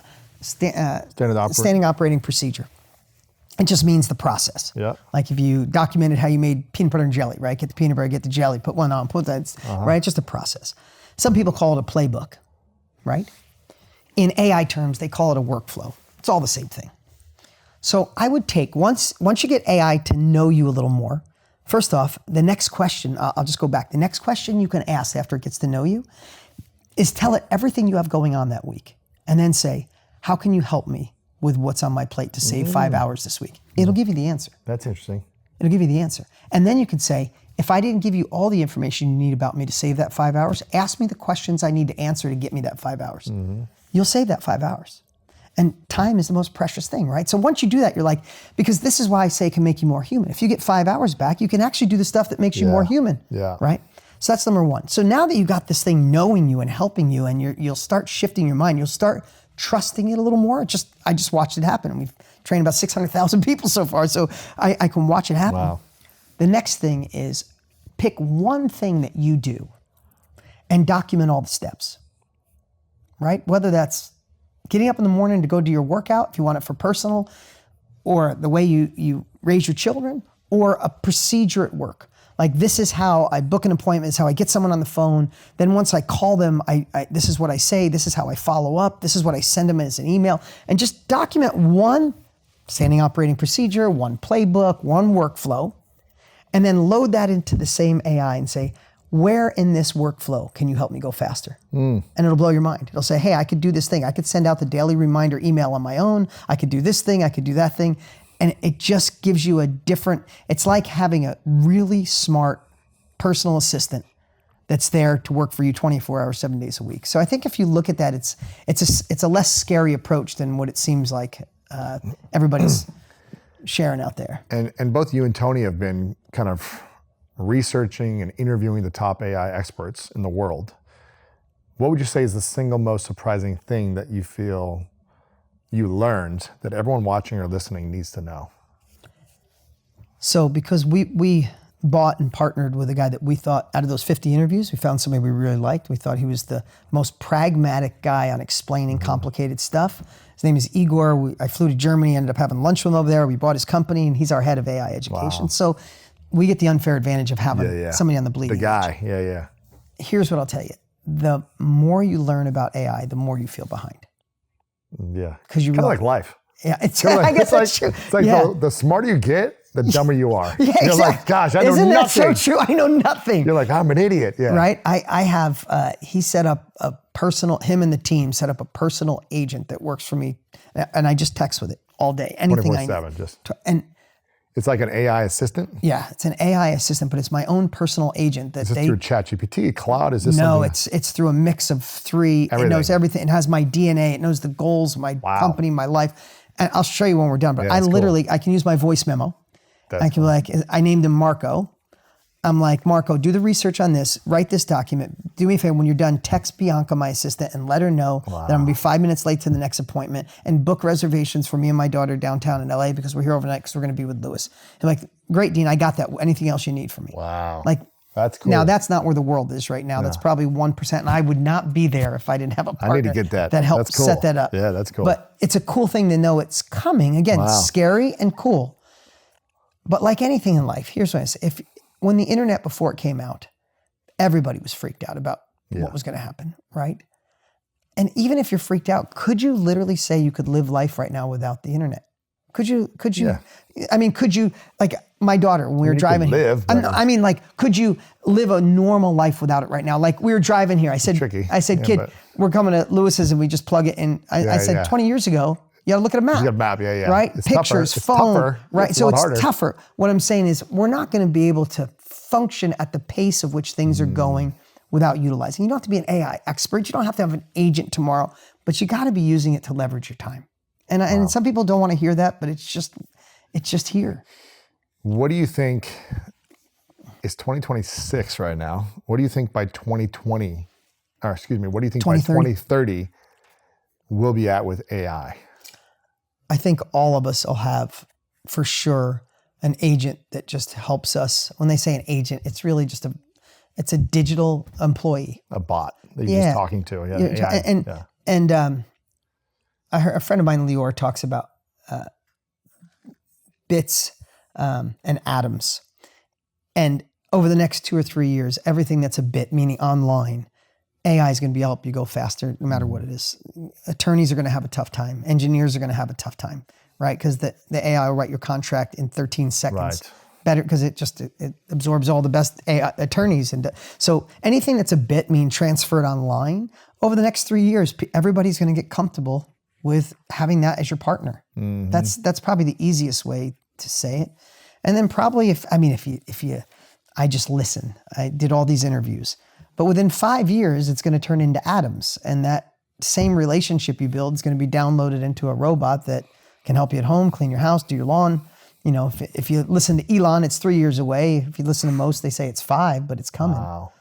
operating procedure. It just means the process. Like if you documented how you made peanut butter and jelly, right? Get the peanut butter, get the jelly, put one on, put that, right? Just a process. Some people call it a playbook, right? In AI terms, they call it a workflow. It's all the same thing. So I would take, once you get AI to know you a little more, first off, the next question, I'll just go back. The next question you can ask after it gets to know you is tell it everything you have going on that week. And then say, how can you help me with what's on my plate to save 5 hours this week? It'll give you the answer. That's interesting. It'll give you the answer. And then you can say, if I didn't give you all the information you need about me to save that 5 hours, ask me the questions I need to answer to get me that 5 hours. You'll save that 5 hours. And time is the most precious thing, right? So once you do that, you're like, because this is why I say it can make you more human. If you get 5 hours back, you can actually do the stuff that makes you more human, right? So that's number one. So now that you got this thing knowing you and helping you, and you'll start shifting your mind, you'll start trusting it a little more. I just watched it happen. We've trained about 600,000 people so far, so I can watch it happen. Wow. The next thing is pick one thing that you do and document all the steps, right? Whether that's getting up in the morning to go do your workout, if you want it for personal, or the way you raise your children, or a procedure at work. Like, this is how I book an appointment, this is how I get someone on the phone. Then once I call them, this is what I say, this is how I follow up, this is what I send them as an email. And just document one standing operating procedure, one playbook, one workflow, and then load that into the same AI and say, where in this workflow can you help me go faster? And it'll blow your mind. It'll say, hey, I could do this thing. I could send out the daily reminder email on my own. I could do this thing. I could do that thing. And it just gives you a different, it's like having a really smart personal assistant that's there to work for you 24 hours, 7 days a week. So I think if you look at that, it's a less scary approach than what it seems like everybody's sharing out there. And both you and Tony have been kind of researching and interviewing the top AI experts in the world. What would you say is the single most surprising thing that you feel you learned that everyone watching or listening needs to know? So because we bought and partnered with a guy that we thought, out of those 50 interviews, we found somebody we really liked. We thought he was the most pragmatic guy on explaining complicated stuff. His name is Igor. I flew to Germany, ended up having lunch with him over there. We bought his company, and he's our head of AI education. Wow. So we get the unfair advantage of having somebody on the bleeding edge. The guy, edge. Here's what I'll tell you. The more you learn about AI, the more you feel behind. Yeah. Because you kind of like life. Yeah, I guess that's true. It's like the smarter you get, the dumber you are. Yeah, You're like, gosh, I know nothing. Isn't that so true? I know nothing. You're like, I'm an idiot. Yeah. Right? I have, he set up him and the team set up a personal agent that works for me. And I just text with it all day. Anything I need. 24/7, And it's like an AI assistant? Yeah, it's an AI assistant, but it's my own personal agent that is this through ChatGPT, Cloud? Is this No, it's through a mix of three. Everything. It knows everything. It has my DNA. It knows the goals of my company, my life. And I'll show you when we're done. But I literally, I can use my voice memo. I can be like, I named him Marco. I'm like, Marco, do the research on this. Write this document. Do me a favor. When you're done, text Bianca, my assistant, and let her know that I'm going to be 5 minutes late to the next appointment, and book reservations for me and my daughter downtown in LA because we're here overnight because we're going to be with Lewis. And like, great, Dean, I got that. Anything else you need from me? Wow. Like, that's cool. Now, that's not where the world is right now. That's probably 1%. And I would not be there if I didn't have a partner I need to get that. That helped cool. set that up. Yeah, that's cool. But it's a cool thing to know it's coming. Again, scary and cool. But like anything in life, here's what I say. When the internet before it came out, everybody was freaked out about what was going to happen, right? And even if you're freaked out, could you literally say you could live life right now without the internet? Could you? Yeah. I mean, could you, like my daughter, when we were driving here, I mean, like, could you live a normal life without it right now? Like, we were driving here. I said, kid, we're coming to Lewis's and we just plug it in. I said, 20 years ago, you gotta look at a map. You got a map, Right? It's Pictures, tougher. phone. Tougher. Right? It's So it's harder. tougher. What I'm saying is we're not gonna be able to function at the pace of which things are going without utilizing. You don't have to be an AI expert. You don't have to have an agent tomorrow, but you gotta be using it to leverage your time. And some people don't want to hear that, but it's just here. What do you think, it's 2026 right now. What do you think by 2020, or excuse me, what do you think by 2030 we'll be at with AI? I think all of us will have, for sure, an agent that just helps us. When they say an agent, it's really just it's a digital employee. A bot that you're just talking to. Yeah. And I heard a friend of mine, Lior, talks about bits and atoms. And over the next 2 or 3 years, everything that's a bit, meaning online, AI is going to be help you go faster no matter what it is. Attorneys are going to have a tough time. Engineers are going to have a tough time, right? Because the AI will write your contract in 13 seconds. Right. Better because it absorbs all the best AI attorneys. And so anything that's a bit, mean transferred online, over the next 3 years, everybody's going to get comfortable with having that as your partner. That's probably the easiest way to say it. And then probably I just listen. I did all these interviews, but within 5 years, it's going to turn into atoms. And that same relationship you build is going to be downloaded into a robot that can help you at home, clean your house, do your lawn. You know, if you listen to Elon, it's 3 years away. If you listen to most, they say it's 5, but it's coming. Wow.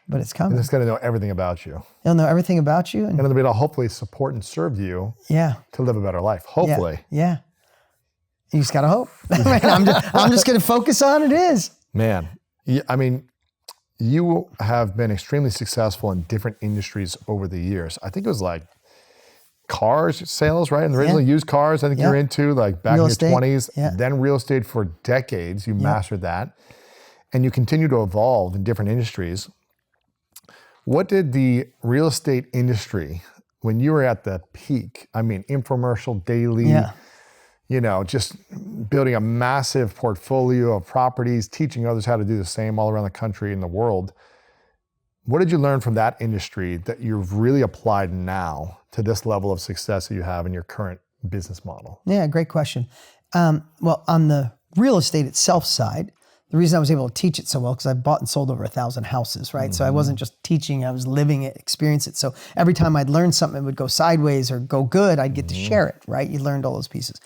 But it's coming. And it's going to know everything about you. It'll know everything about you. And it'll be able to hopefully support and serve you to live a better life. Hopefully. Yeah. You just got to hope. I'm just going to focus on it is. Man, I mean, you have been extremely successful in different industries over the years. I think it was like cars sales, right? And originally used cars, I think you're into like back in your 20s, then real estate for decades. You mastered that. And you continue to evolve in different industries. What did the real estate industry, when you were at the peak, I mean, infomercial daily, you know, just building a massive portfolio of properties, teaching others how to do the same all around the country and the world. What did you learn from that industry that you've really applied now to this level of success that you have in your current business model? Yeah, great question. Well, on the real estate itself side, the reason I was able to teach it so well, because I bought and sold over 1,000 houses, right? So I wasn't just teaching, I was living it, experience it. So every time I'd learn something, it would go sideways or go good, I'd get to share it, right? You learned all those pieces.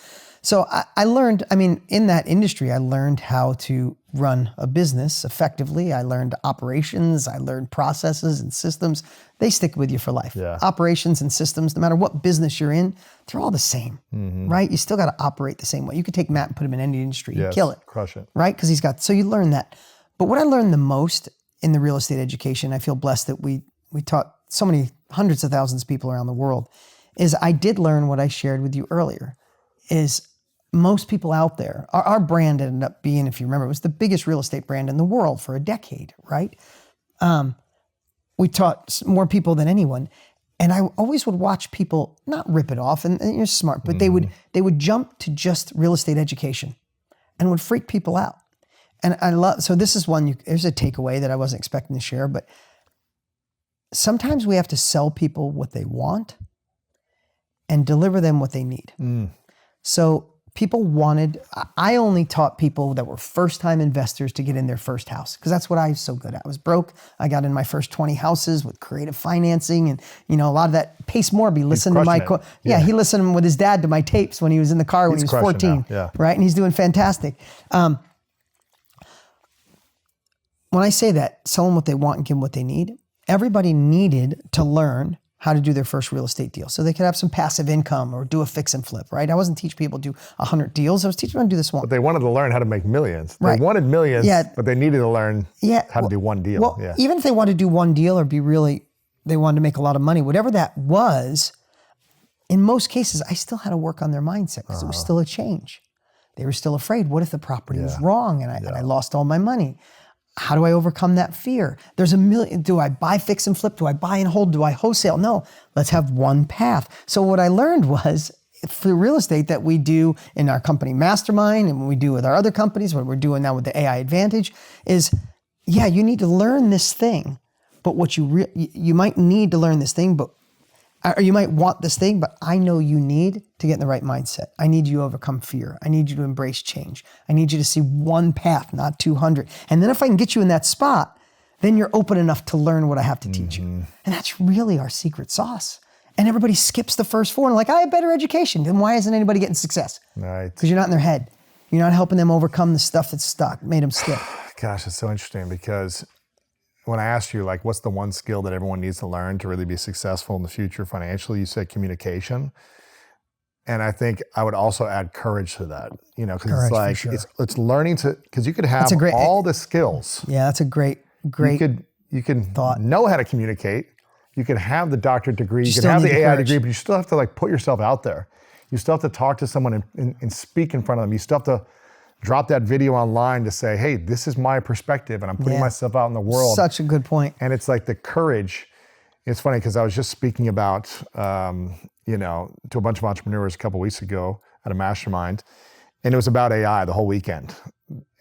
So I learned, I mean, in that industry, I learned how to run a business effectively. I learned operations, I learned processes and systems. They stick with you for life. Operations and systems, no matter what business you're in, they're all the same, right? You still got to operate the same way. You could take Matt and put him in any industry, you kill it. Crush it. Right? Because so you learn that. But what I learned the most in the real estate education, I feel blessed that we taught so many hundreds of thousands of people around the world, is I did learn what I shared with you earlier, is most people out there, our brand ended up being, if you remember, it was the biggest real estate brand in the world for a decade, right? We taught more people than anyone. And I always would watch people not rip it off, and you're smart, but they would jump to just real estate education and would freak people out. And so this is there's a takeaway that I wasn't expecting to share, but sometimes we have to sell people what they want and deliver them what they need. So I only taught people that were first-time investors to get in their first house, because that's what I was so good at. I was broke. I got in my first 20 houses with creative financing, and you know, a lot of that. Pace Morby listened to my he listened with his dad to my tapes when he was in the car when he was 14, right? And he's doing fantastic. When I say that, sell them what they want and give them what they need, everybody needed to learn how to do their first real estate deal so they could have some passive income or do a fix and flip, right? I wasn't teaching people to do 100 deals. I was teaching them how to do this one. But they wanted to learn how to make millions. They wanted millions, but they needed to learn how to do one deal. Well, even if they wanted to do one deal or they wanted to make a lot of money, whatever that was, in most cases, I still had to work on their mindset because it was still a change. They were still afraid. What if the property was wrong and I lost all my money? How do I overcome that fear? There's a million. Do I buy, fix, and flip? Do I buy and hold? Do I wholesale? No, let's have one path. So what I learned was for real estate that we do in our company Mastermind and what we do with our other companies, what we're doing now with the AI Advantage is, you need to learn this thing, but what you might need to learn this thing, or you might want this thing, but I know you need to get in the right mindset. I need you to overcome fear. I need you to embrace change. I need you to see one path, not 200. And then if I can get you in that spot, then you're open enough to learn what I have to teach you. And that's really our secret sauce. And everybody skips the first 4 and like, I have better education. Then why isn't anybody getting success? Right. Because you're not in their head. You're not helping them overcome the stuff that's stuck, made them skip. Gosh, it's so interesting because when I asked you, like, what's the one skill that everyone needs to learn to really be successful in the future financially, you said communication. And I think I would also add courage to that, because it's like, it's learning because you could have all the skills. Yeah, that's a great you can thought. Know how to communicate. You can have the doctorate degree, you can have the AI degree, but you still have to like put yourself out there. You still have to talk to someone and speak in front of them. You still have to drop that video online to say, hey, this is my perspective and I'm putting myself out in the world. Such a good point. And it's like the courage. It's funny because I was just speaking about, to a bunch of entrepreneurs a couple of weeks ago at a mastermind, and it was about AI the whole weekend.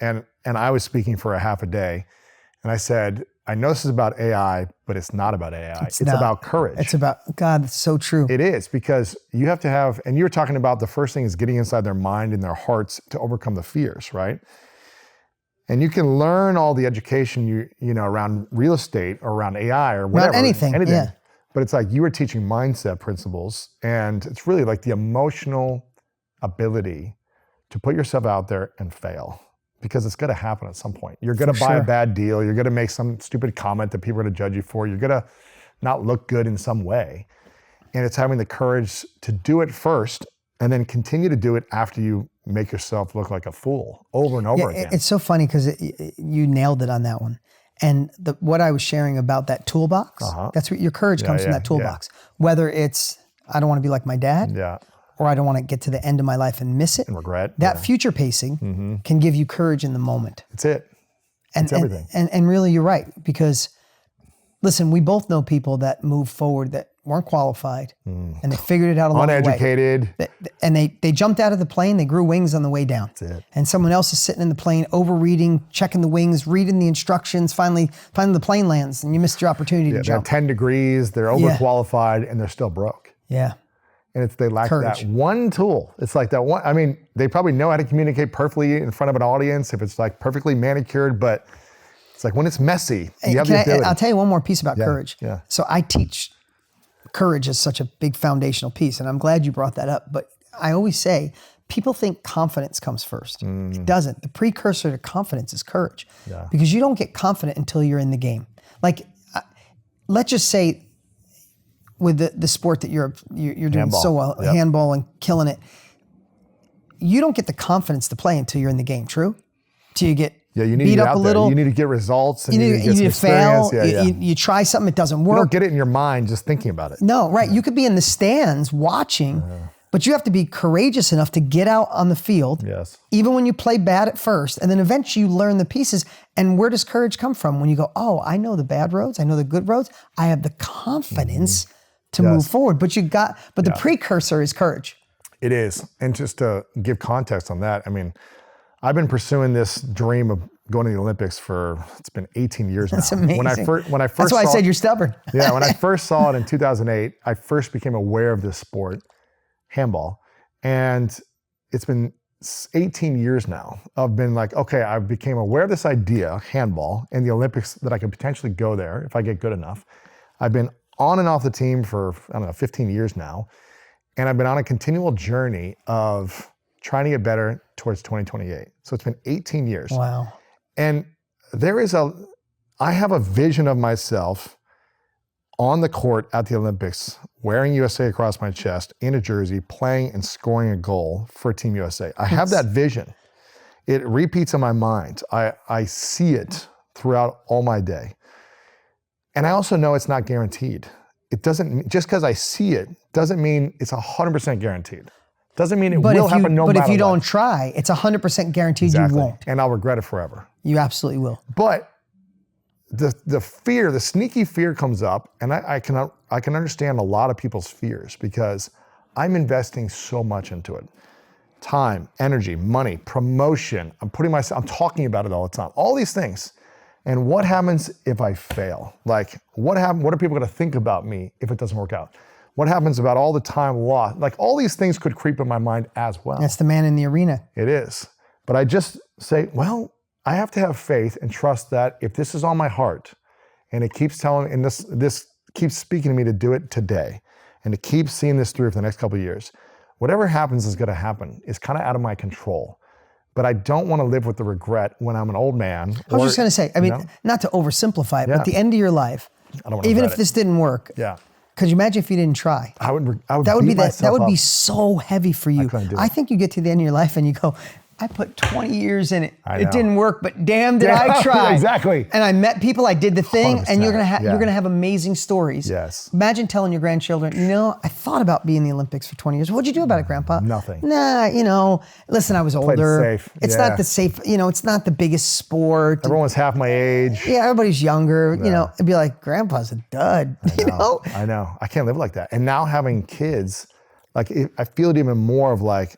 And I was speaking for a half a day, and I said, I know this is about AI, but it's not about AI. It's about courage. It's about, God, it's so true. It is, because you have to have, and you were talking about the first thing is getting inside their mind and their hearts to overcome the fears, right? And you can learn all the education you know around real estate or around AI or whatever. Around anything. Yeah. But it's like you were teaching mindset principles, and it's really like the emotional ability to put yourself out there and fail, because it's going to happen at some point. You're going to buy a bad deal. You're going to make some stupid comment that people are going to judge you for. You're going to not look good in some way. And it's having the courage to do it first and then continue to do it after you make yourself look like a fool over and over again. It's so funny because you nailed it on that one. And what I was sharing about that toolbox, that's what your courage comes from, that toolbox. Whether it's, I don't want to be like my dad, or I don't want to get to the end of my life and miss it. And regret. That future pacing can give you courage in the moment. That's it. It's everything. And really, you're right. Because, listen, we both know people that moved forward that weren't qualified, and they figured it out along the way. Uneducated. And they jumped out of the plane, they grew wings on the way down. That's it. And someone else is sitting in the plane, over-reading, checking the wings, reading the instructions, finally the plane lands, and you missed your opportunity to jump. They're 10 degrees, they're overqualified, and they're still broke. Yeah. And they lack that one tool. It's like that one, I mean, they probably know how to communicate perfectly in front of an audience if it's like perfectly manicured, but it's like when it's messy, you have the ability. I'll tell you one more piece about courage. Yeah. So I teach courage is such a big foundational piece, and I'm glad you brought that up. But I always say, people think confidence comes first. It doesn't. The precursor to confidence is courage, because you don't get confident until you're in the game. Like, let's just say, with the sport that you're doing handball. So well, handball and killing it, you don't get the confidence to play until you're in the game. True? Till you get you need beat to get up out a little. There. You need to get results. And you need to fail. Yeah, you try something, it doesn't work. You don't get it in your mind just thinking about it. No, right. You could be in the stands watching, but you have to be courageous enough to get out on the field. Yes. Even when you play bad at first, and then eventually you learn the pieces. And where does courage come from? When you go, oh, I know the bad roads, I know the good roads. I have the confidence to move forward. But the precursor is courage. It is. And just to give context on that, I mean, I've been pursuing this dream of going to the Olympics it's been 18 years now. That's amazing. When I first That's why I said you're stubborn. When I first saw it in 2008, I first became aware of this sport, handball. And it's been 18 years now. I've been like, okay, I became aware of this idea, handball, and the Olympics, that I could potentially go there if I get good enough. I've been on and off the team for, 15 years now. And I've been on a continual journey of trying to get better towards 2028. So it's been 18 years. Wow. And I have a vision of myself on the court at the Olympics, wearing USA across my chest in a jersey, playing and scoring a goal for Team USA. I have that vision. It repeats in my mind. I see it throughout all my day. And I also know it's not guaranteed. It doesn't, just because I see it, doesn't mean it's 100% guaranteed. Doesn't mean it will happen no matter what. But if you don't try, it's 100% guaranteed you won't. And I'll regret it forever. You absolutely will. But the fear, the sneaky fear comes up, and I can understand a lot of people's fears, because I'm investing so much into it. Time, energy, money, promotion. I'm talking about it all the time. All these things. And what happens if I fail? Like, what are people going to think about me if it doesn't work out? What happens about all the time lost? Like, all these things could creep in my mind as well. That's the man in the arena. It is. But I just say, well, I have to have faith and trust that if this is on my heart, and it keeps telling, and this keeps speaking to me to do it today, and to keep seeing this through for the next couple of years, whatever happens is going to happen. It's kind of out of my control. But I don't want to live with the regret when I'm an old man. I was just going to say, I mean, not to oversimplify it, but at the end of your life, even if this didn't work, could you imagine if you didn't try? That would be so heavy for you. I think you get to the end of your life and you go, I put 20 years in it. It didn't work, but damn, did I try. Exactly. And I met people, I did the thing, and you're gonna have amazing stories. Yes. Imagine telling your grandchildren, I thought about being in the Olympics for 20 years. What'd you do about it, Grandpa? Nothing. Nah, listen, I was older. Played safe. It's not the safe, it's not the biggest sport. Everyone's half my age. Yeah, everybody's younger. It'd be like, Grandpa's a dud. I know. I can't live like that. And now having kids, like, I feel it even more of like,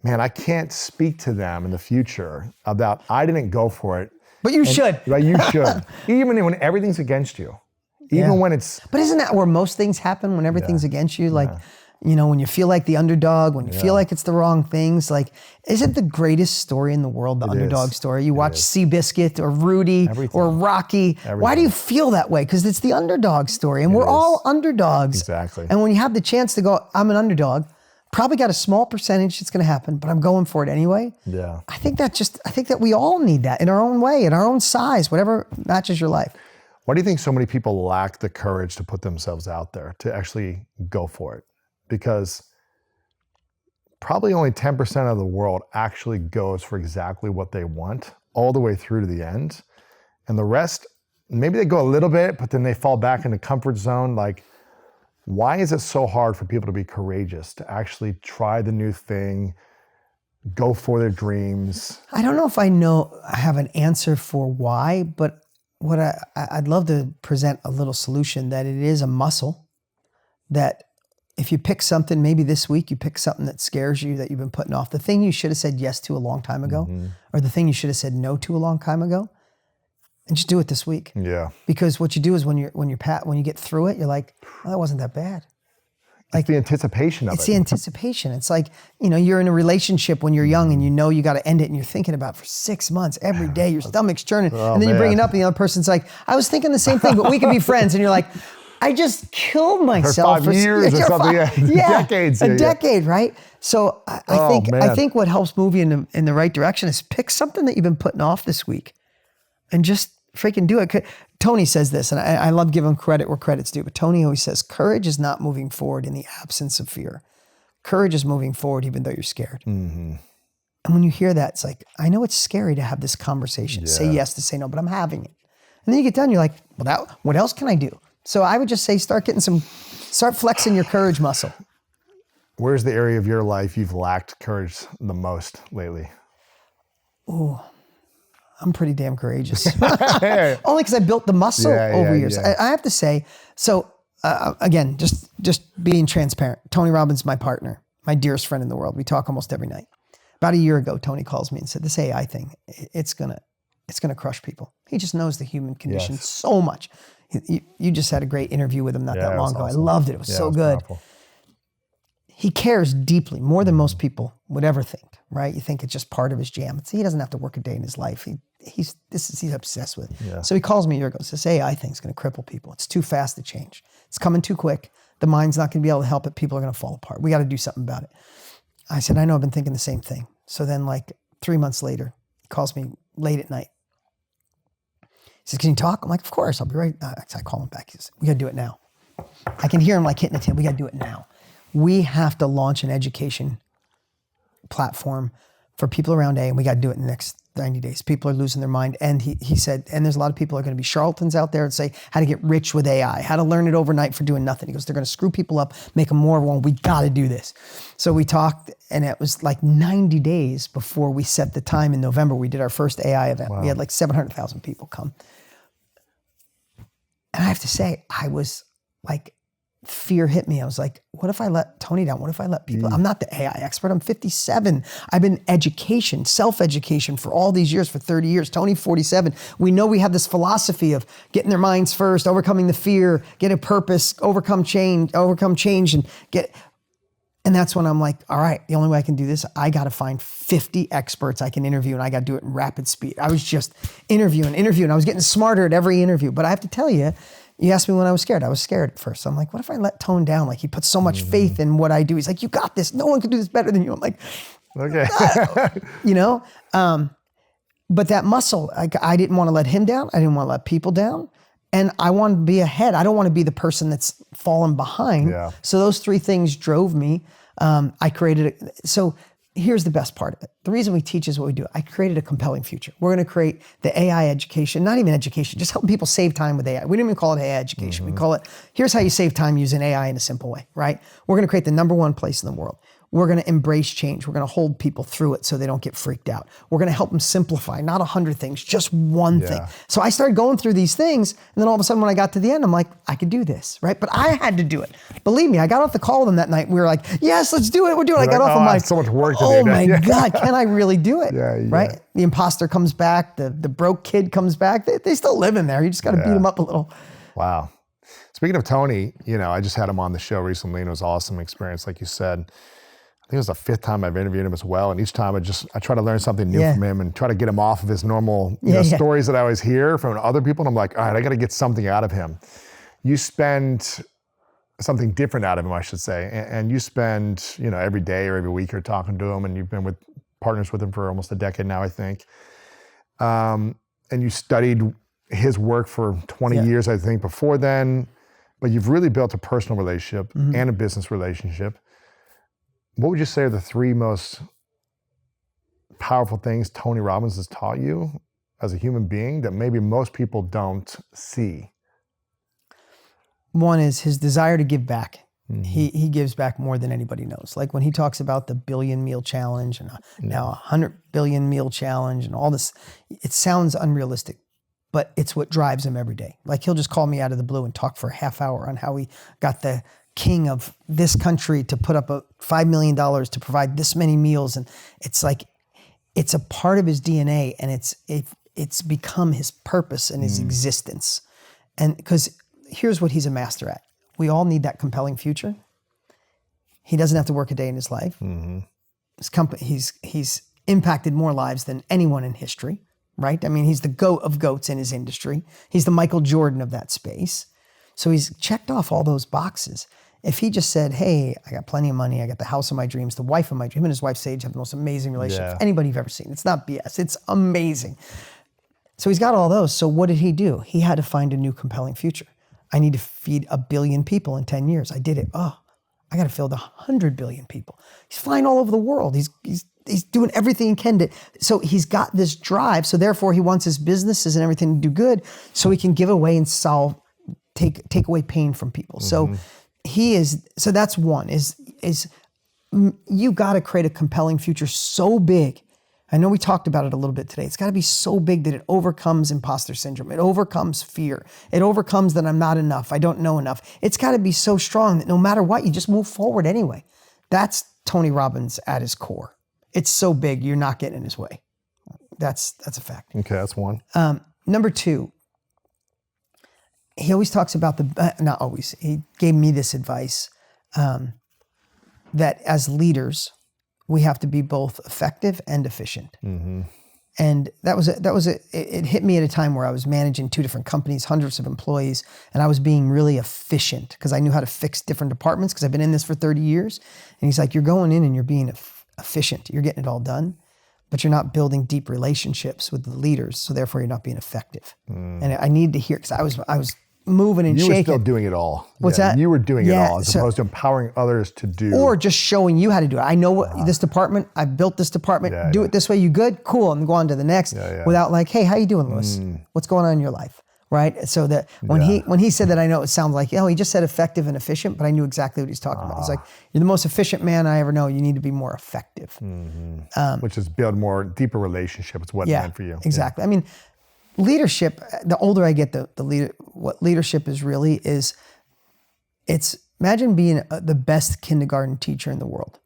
man, I can't speak to them in the future about, I didn't go for it. But you should. Right, you should. Even when everything's against you. Even when it's... But isn't that where most things happen, when everything's against you? Like, You know, when you feel like the underdog, when you feel like it's the wrong things, like, is it the greatest story in the world, the underdog story? You watch Seabiscuit or Rudy or Rocky. Why do you feel that way? Because it's the underdog story, and we're all underdogs. Exactly. And when you have the chance to go, I'm an underdog, probably got a small percentage that's going to happen, but I'm going for it anyway. Yeah. I think that we all need that in our own way, in our own size, whatever matches your life. Why do you think so many people lack the courage to put themselves out there, to actually go for it? Because probably only 10% of the world actually goes for exactly what they want all the way through to the end. And the rest, maybe they go a little bit, but then they fall back into comfort zone. Like, why is it so hard for people to be courageous, to actually try the new thing, go for their dreams? I don't know if I have an answer for why, but what I'd love to present a little solution that it is a muscle that if you pick something, maybe this week you pick something that scares you, that you've been putting off, the thing you should have said yes to a long time ago, or the thing you should have said no to a long time ago, and just do it this week. Yeah. Because what you do is when you get through it, you're like, oh, that wasn't that bad. Like the anticipation of it. It's the anticipation. It's like, you know, you're in a relationship when you're young and you know you got to end it and you're thinking about it for 6 months, every day, your stomach's churning. And then you bring it up and the other person's like, I was thinking the same thing, but we could be friends. And you're like, I just killed myself for 5 years or something. Decades. A decade, right? So I think what helps move you in the right direction is pick something that you've been putting off this week and just freaking do it. Tony says this, and I love giving credit where credit's due, but Tony always says, courage is not moving forward in the absence of fear. Courage is moving forward even though you're scared. Mm-hmm. And when you hear that, it's like, I know it's scary to have this conversation, say yes to say no, but I'm having it. And then you get done, you're like, well, what else can I do? So I would just say, start flexing your courage muscle. Where's the area of your life you've lacked courage the most lately? Oh, I'm pretty damn courageous. Only because I built the muscle over years. Yeah. I have to say, so again, just being transparent. Tony Robbins, my partner, my dearest friend in the world. We talk almost every night. About a year ago, Tony calls me and said, this AI thing, it's gonna crush people. He just knows the human condition so much. You just had a great interview with him not that long ago. Awesome. I loved it. It was so good. Powerful. He cares deeply, more than most people would ever think, right? You think it's just part of his jam. He doesn't have to work a day in his life. He's obsessed with it. Yeah. So he calls me a year ago and says, this AI thing's going to cripple people. It's too fast to change. It's coming too quick. The mind's not going to be able to help it. People are going to fall apart. We got to do something about it. I said, I know, I've been thinking the same thing. So then 3 months later, he calls me late at night. He says, can you talk? I'm like, of course, I'll be right. I call him back. He says, we got to do it now. I can hear him hitting the table. We got to do it now. We have to launch an education platform for people around AI, and we got to do it in the next 90 days. People are losing their mind. And he said, and there's a lot of people are going to be charlatans out there and say how to get rich with AI, how to learn it overnight for doing nothing. He goes, they're going to screw people up, make them more wrong. We got to do this. So we talked, and it was 90 days before we set the time in November. We did our first AI event. Wow. We had 700,000 people come. And I have to say, I was fear hit me. I was like, what if I let Tony down? What if I let people? I'm not the AI expert. I'm 57. I've been self-education for all these years, for 30 years. Tony, 47. We know we have this philosophy of getting their minds first, overcoming the fear, get a purpose, overcome change, and that's when I'm like, all right, the only way I can do this, I got to find 50 experts I can interview, and I got to do it in rapid speed. I was just interviewing. I was getting smarter at every interview. But I have to tell you, you asked me when I was scared. I was scared at first. So I'm like, what if I let Tone down? He puts so much faith in what I do. He's like, you got this. No one can do this better than you. I'm like, okay. But that muscle, I didn't want to let him down. I didn't want to let people down. And I want to be ahead. I don't want to be the person that's fallen behind. Yeah. So those three things drove me. So here's the best part of it. The reason we teach is what we do. I created a compelling future. We're going to create the AI education, not even education, just helping people save time with AI. We didn't even call it AI education. We call it, here's how you save time using AI in a simple way, right? We're going to create the #1 place in the world. We're going to embrace change. We're going to hold people through it so they don't get freaked out. We're going to help them simplify, not 100 things, just one thing. So I started going through these things, and then all of a sudden when I got to the end, I'm like, I could do this, right? But I had to do it. Believe me, I got off the call with them that night. We were like, yes, let's do it. We're doing it. I got off. I'm like, so much work to oh my God, can I really do it? Yeah. Right? The imposter comes back. The broke kid comes back. They still live in there. You just got to beat them up a little. Wow. Speaking of Tony, I just had him on the show recently and it was an awesome experience. Like you said, I think it was the 5th time I've interviewed him as well. And each time I try to learn something new from him and try to get him off of his normal stories that I always hear from other people. And I'm like, all right, I got to get something out of him. You spend something different out of him, I should say. And you spend, every day or every week you're talking to him, and you've been partners with him for almost a decade now, I think. And you studied his work for 20 years, I think, before then, but you've really built a personal relationship and a business relationship. What would you say are the 3 most powerful things Tony Robbins has taught you as a human being that maybe most people don't see? One is his desire to give back. He gives back more than anybody knows. Like when he talks about the billion meal challenge and now 100 billion meal challenge and all this, it sounds unrealistic, but it's what drives him every day. Like he'll just call me out of the blue and talk for a half hour on how he got the king of this country to put up $5 million to provide this many meals. And it's like, it's a part of his DNA, and it's become his purpose and his existence. And because here's what he's a master at. We all need that compelling future. He doesn't have to work a day in his life. His company, he's impacted more lives than anyone in history, right? I mean, he's the GOAT of GOATs in his industry. He's the Michael Jordan of that space. So he's checked off all those boxes. If he just said, hey, I got plenty of money, I got the house of my dreams, the wife of my dreams, him and his wife Sage have the most amazing relationship anybody you've ever seen. It's not BS, it's amazing. So he's got all those. So what did he do? He had to find a new compelling future. I need to feed 1 billion people in 10 years. I did it. Oh, I got to feed 100 billion people. He's flying all over the world. He's doing everything he can to. So he's got this drive. So therefore he wants his businesses and everything to do good so he can give away and take away pain from people. So so that's one is you got to create a compelling future so big. I know we talked about it a little bit today. It's got to be so big that it overcomes imposter syndrome. It overcomes fear. It overcomes that I'm not enough. I don't know enough. It's got to be so strong that no matter what, you just move forward anyway. That's Tony Robbins at his core. It's so big, you're not getting in his way. That's a fact. Okay, that's one. Number 2, he always talks about not always, he gave me this advice that as leaders, we have to be both effective and efficient. And it hit me at a time where I was managing 2 different companies, hundreds of employees, and I was being really efficient because I knew how to fix different departments because I've been in this for 30 years. And he's like, you're going in and you're being efficient. You're getting it all done, but you're not building deep relationships with the leaders. So therefore you're not being effective. And I need to hear, because I was moving and shaking. You were still doing it all. What's that? You were doing it all as opposed to empowering others to do. Or just showing you how to do it. I know what this department, I built this department, do it this way, you good? Cool, and go on to the next without like, hey, how you doing, Lewis? What's going on in your life? Right? So that when he said that, I know it sounds like, he just said effective and efficient, but I knew exactly what he's talking about. He's like, you're the most efficient man I ever know. You need to be more effective. Which is build more deeper relationship. It's what it meant for you. Exactly. I mean, leadership, the older I get, what leadership is really is, imagine being the best kindergarten teacher in the world.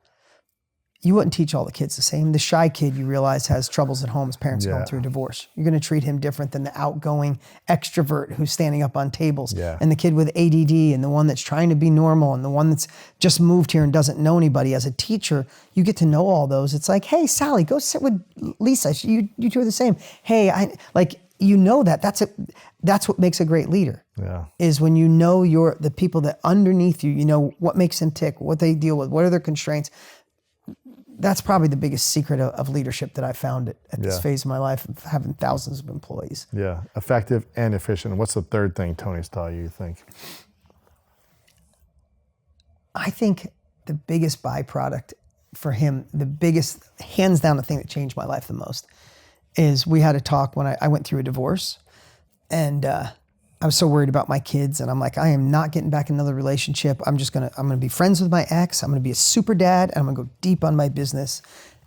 You wouldn't teach all the kids the same. The shy kid, you realize, has troubles at home. His parents are going through a divorce. You're going to treat him different than the outgoing extrovert who's standing up on tables. And the kid with ADD and the one that's trying to be normal and the one that's just moved here and doesn't know anybody. As a teacher, you get to know all those. It's like, hey, Sally, go sit with Lisa. You two are the same. Hey, that's what makes a great leader. Is when you know the people that underneath you, you know what makes them tick, what they deal with, what are their constraints. That's probably the biggest secret of leadership that I found at this phase of my life, of having thousands of employees. Yeah, effective and efficient. What's the third thing Tony's taught you think? I think the biggest byproduct for him, the biggest, hands down, the thing that changed my life the most is we had a talk when I went through a divorce, and I was so worried about my kids, and I'm like, I am not getting back in another relationship. I'm gonna be friends with my ex. I'm gonna be a super dad, and I'm gonna go deep on my business.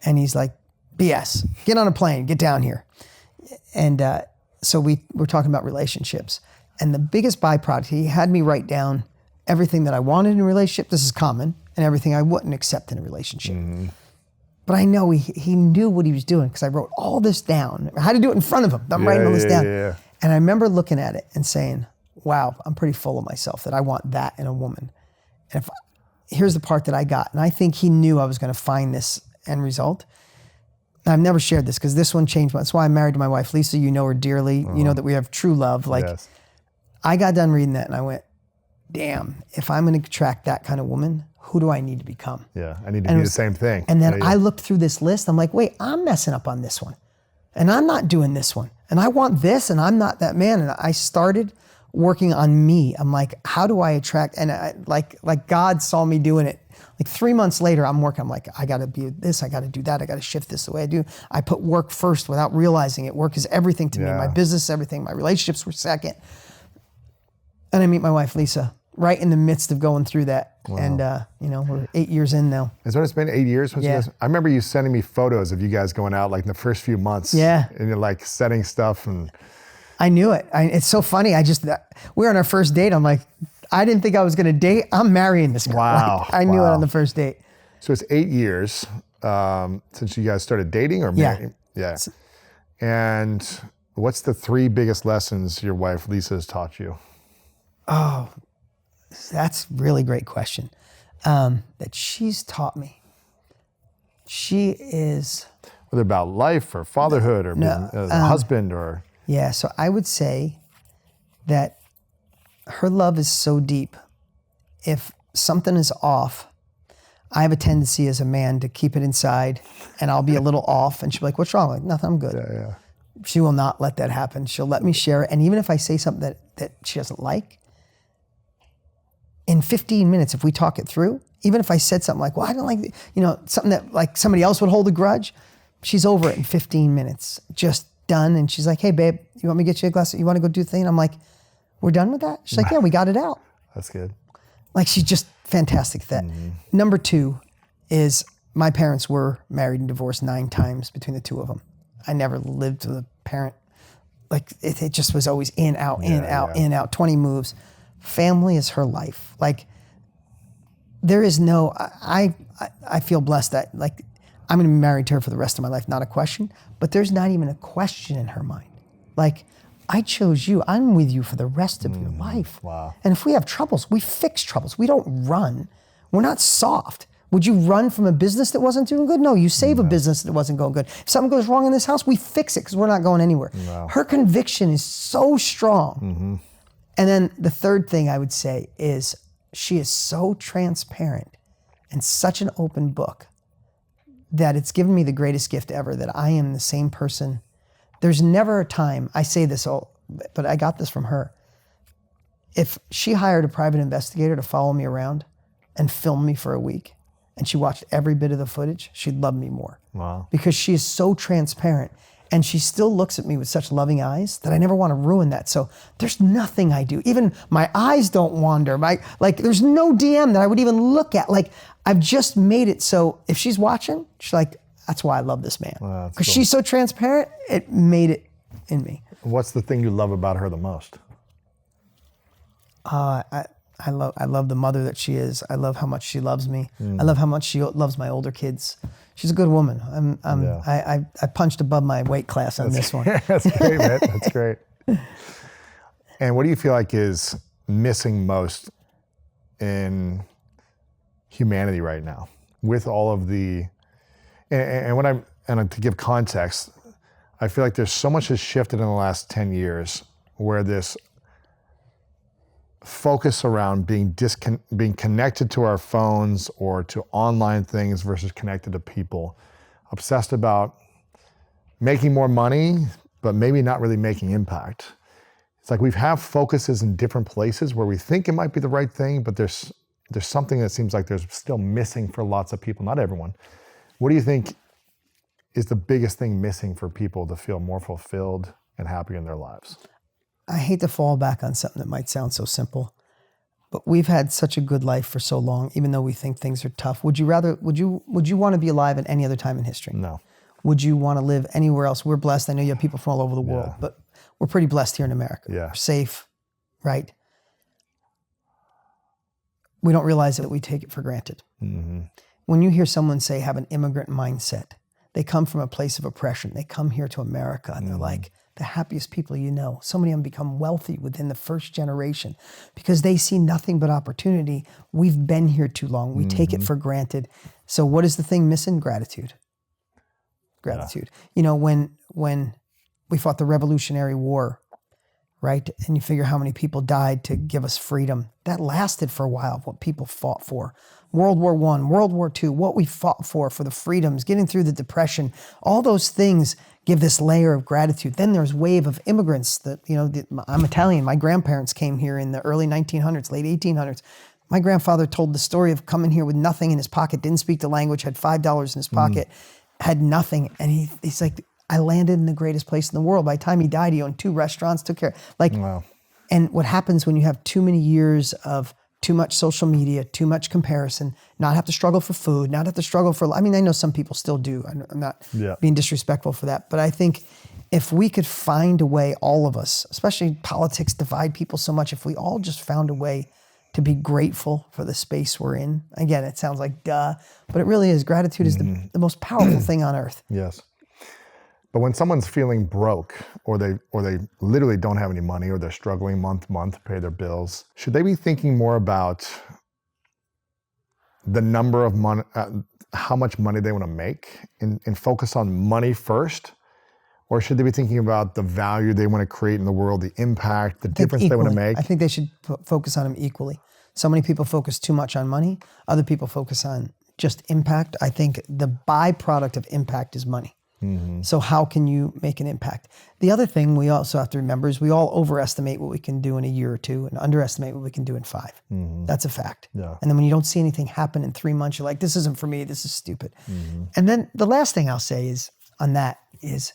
And he's like, BS, get on a plane, get down here. And so we were talking about relationships, and the biggest byproduct, he had me write down everything that I wanted in a relationship. This is common, and everything I wouldn't accept in a relationship. But I know he knew what he was doing because I wrote all this down. I had to do it in front of him. I'm writing all this down. And I remember looking at it and saying, wow, I'm pretty full of myself that I want that in a woman. And here's the part that I got. And I think he knew I was going to find this end result. And I've never shared this because this one changed. That's why I'm married to my wife, Lisa. You know her dearly. You know that we have true love. Like, Yes. I got done reading that and I went, damn, if I'm going to attract that kind of woman, who do I need to become? Yeah, I need to be the same thing. And then I looked through this list. I'm like, wait, I'm messing up on this one. And I'm not doing this one. And I want this and I'm not that man. And I started working on me. I'm like, how do I attract? And like God saw me doing it. Like 3 months later, I'm working. I'm like, I got to be this. I got to do that. I got to shift this the way I do. I put work first without realizing it. Work is everything to me. My business, everything. My relationships were second. And I meet my wife, Lisa, right in the midst of going through that. Wow. And, we're 8 years in now. Is what it's been 8 years? Yeah. I remember you sending me photos of you guys going out like in the first few months. Yeah. And you're like setting stuff and. I knew it. It's so funny. We were on our first date. I'm like, I didn't think I was going to date. I'm marrying this girl. Wow. Like, I knew it on the first date. So it's 8 years since you guys started dating or marrying? Yeah. And what's the 3 biggest lessons your wife, Lisa, has taught you? Oh, that's a really great question. That she's taught me. She is. Whether about life or fatherhood or being a husband or. Yeah, so I would say that her love is so deep. If something is off, I have a tendency as a man to keep it inside and I'll be a little off and she'll be like, what's wrong? I'm like, nothing, I'm good. Yeah. She will not let that happen. She'll let me share it. And even if I say something that she doesn't like, in 15 minutes, if we talk it through, even if I said something like, well, I don't like, something that like somebody else would hold a grudge, she's over it in 15 minutes, just done. And she's like, hey, babe, you want me to get you a glass? You want to go do the thing? I'm like, we're done with that? She's like, yeah, we got it out. That's good. Like, she's just fantastic at that. Mm-hmm. Number 2 is my parents were married and divorced 9 times between the 2 of them. I never lived with a parent. Like, it just was always in, out, in, out, 20 moves. Family is her life. Like, there is no, I feel blessed that, like, I'm going to be married to her for the rest of my life, not a question, but there's not even a question in her mind. Like, I chose you. I'm with you for the rest of your life. Wow. And if we have troubles, we fix troubles. We don't run. We're not soft. Would you run from a business that wasn't doing good? No, you save a business that wasn't going good. If something goes wrong in this house, we fix it because we're not going anywhere. Wow. Her conviction is so strong. Mm-hmm. And then the third thing I would say is she is so transparent and such an open book that it's given me the greatest gift ever, that I am the same person. There's never a time, I say this all, but I got this from her. If she hired a private investigator to follow me around and film me for a week, and she watched every bit of the footage, she'd love me more. Wow. Because she is so transparent, and she still looks at me with such loving eyes that I never want to ruin that. So there's nothing I do. Even my eyes don't wander. There's no DM that I would even look at. Like, I've just made it so if she's watching, she's like, that's why I love this man. Because cool. She's so transparent, it made it in me. What's the thing you love about her the most? I love the mother that she is. I love how much she loves me. I love how much she loves my older kids. She's a good woman. I punched above my weight class on this one. That's great, man. That's great. And what do you feel like is missing most in humanity right now with all of the, and to give context, I feel like there's so much has shifted in the last 10 years where this focus around being connected to our phones or to online things versus connected to people, obsessed about making more money, but maybe not really making impact. It's like we have focuses in different places where we think it might be the right thing, but there's something that seems like there's still missing for lots of people, not everyone. What do you think is the biggest thing missing for people to feel more fulfilled and happier in their lives? I hate to fall back on something that might sound so simple, but we've had such a good life for so long, even though we think things are tough. Would you want to be alive at any other time in history? No. Would you want to live anywhere else? We're blessed. I know you have people from all over the world, but we're pretty blessed here in America. Yeah. We're safe, right? We don't realize that we take it for granted. Mm-hmm. When you hear someone say have an immigrant mindset, they come from a place of oppression. They come here to America and they're like, the happiest people you know. So many of them become wealthy within the first generation because they see nothing but opportunity. We've been here too long. We take it for granted. So what is the thing missing? Gratitude. Gratitude. You know, when we fought the Revolutionary War, right? And you figure how many people died to give us freedom. That lasted for a while, what people fought for. World War I, World War II, what we fought for the freedoms, getting through the Depression, all those things give this layer of gratitude. Then there's wave of immigrants that, you know, I'm Italian. My grandparents came here in the early 1900s, late 1800s. My grandfather told the story of coming here with nothing in his pocket, didn't speak the language, had $5 in his pocket, had nothing. And he's like, I landed in the greatest place in the world. By the time he died, he owned 2 restaurants, took care. Like, wow. And what happens when you have too many years of too much social media, too much comparison, not have to struggle for food, not have to struggle for, I mean, I know some people still do. I'm not being disrespectful for that. But I think if we could find a way, all of us, especially politics divide people so much, if we all just found a way to be grateful for the space we're in. Again, it sounds like duh, but it really is. Gratitude is the most powerful thing on earth. Yes. But when someone's feeling broke, or they literally don't have any money, or they're struggling month to month to pay their bills, should they be thinking more about the number of money, how much money they want to make, and focus on money first? Or should they be thinking about the value they want to create in the world, the impact, the difference they want to make? I think they should focus on them equally. So many people focus too much on money. Other people focus on just impact. I think the byproduct of impact is money. So how can you make an impact? The other thing we also have to remember is we all overestimate what we can do in a year or 2 and underestimate what we can do in 5. That's a fact. Yeah. And then when you don't see anything happen in 3 months, you're like, this isn't for me, this is stupid. And then the last thing I'll say is on that is,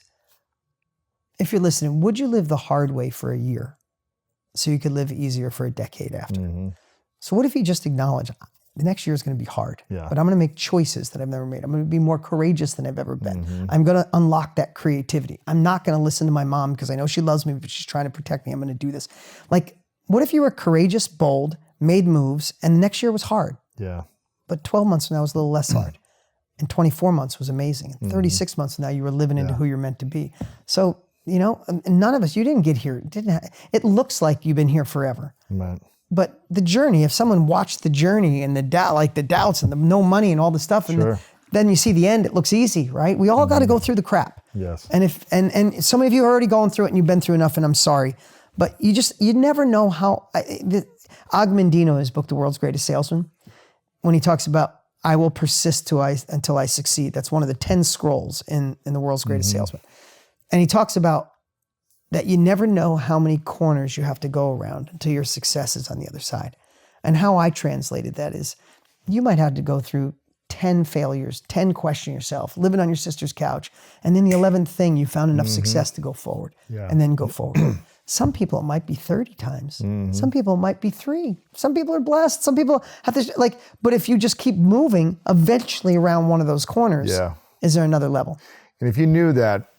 if you're listening, would you live the hard way for a year so you could live easier for a decade after? So what if you just acknowledge, the next year is going to be hard, but I'm going to make choices that I've never made. I'm going to be more courageous than I've ever been. I'm going to unlock that creativity. I'm not going to listen to my mom because I know she loves me, but she's trying to protect me. I'm going to do this. Like, what if you were courageous, bold, made moves, and the next year was hard? Yeah. But 12 months from now was a little less hard. And 24 months was amazing. And 36 months from now, you were living into who you're meant to be. So, you know, none of us, you didn't get here. It looks like you've been here forever. Right. But the journey, if someone watched the journey and the doubts and the no money and all the stuff, and then you see the end, it looks easy, right? We all got to go through the crap. Yes. And and some of you are already going through it and you've been through enough, and I'm sorry, but you never know how. Og Mandino, his book, The World's Greatest Salesman, when he talks about, I will persist until I succeed. That's one of the 10 scrolls in The World's Greatest Salesman. And he talks about that you never know how many corners you have to go around until your success is on the other side. And how I translated that is, you might have to go through 10 failures, 10 question yourself, living on your sister's couch, and then the 11th thing, you found enough success to go forward, and then go forward. Some people, it might be 30 times. Some people, it might be 3. Some people are blessed. Some people have to, but if you just keep moving, eventually around one of those corners, is there another level? And if you knew that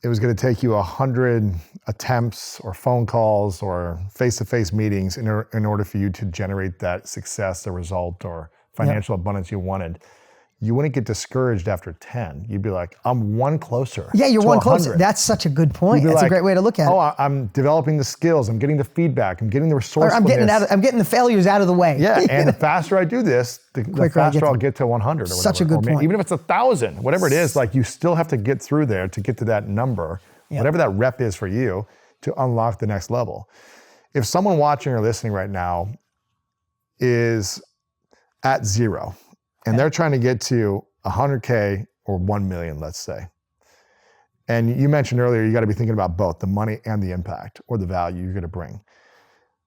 it was going to take you 100 attempts or phone calls or face-to-face meetings in order for you to generate that success, the result, or financial abundance you wanted, you wouldn't get discouraged after 10. You'd be like, I'm one closer. Yeah, you're one closer. That's such a good point. That's a great way to look at it. Oh, I'm developing the skills. I'm getting the feedback. I'm getting the resourcefulness. I'm getting the failures out of the way. Yeah, and the faster I do this, the faster I'll get to 100 or whatever. Such a good point. Even if it's 1,000, whatever it is, like, you still have to get through there to get to that number, whatever that rep is for you, to unlock the next level. If someone watching or listening right now is at 0, and they're trying to get to 100K or 1 million, let's say. And you mentioned earlier, you got to be thinking about both the money and the impact, or the value you're going to bring.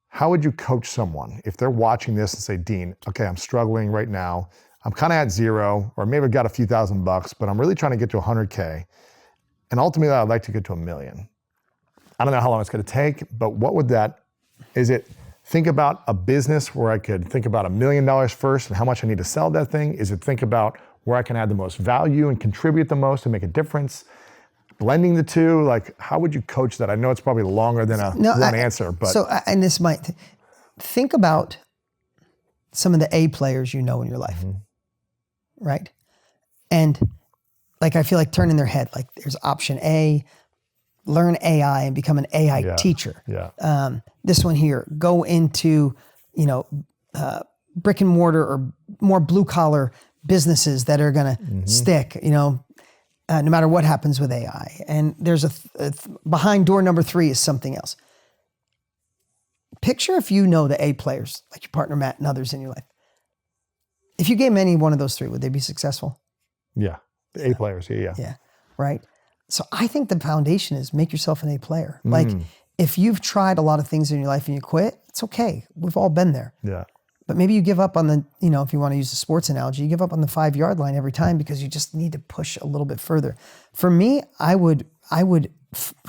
How would you coach someone if they're watching this and say, Dean, okay, I'm struggling right now. I'm kind of at 0, or maybe I've got a few $1,000, but I'm really trying to get to 100K. And ultimately, I'd like to get to 1 million. I don't know how long it's going to take, but what would is it think about a business where I could think about $1 million first and how much I need to sell that thing? Is it think about where I can add the most value and contribute the most and make a difference? Blending the two, like, how would you coach that? I know it's probably longer than one answer, but. So, and this might, think about some of the A players you know in your life, right? And like, I feel like turning their head, like there's option A, learn AI and become an AI teacher. Yeah. This one here, go into, brick and mortar or more blue collar businesses that are going to stick, no matter what happens with AI. And there's behind door number 3 is something else. Picture if you know the A players, like your partner Matt and others in your life. If you gave them any one of those 3, would they be successful? Yeah. The A players. Yeah. Yeah. Right. So I think the foundation is make yourself an A player. Like if you've tried a lot of things in your life and you quit, it's okay. We've all been there. Yeah. But maybe you give up on the, if you want to use a sports analogy, you give up on the 5-yard line every time because you just need to push a little bit further. For me, I would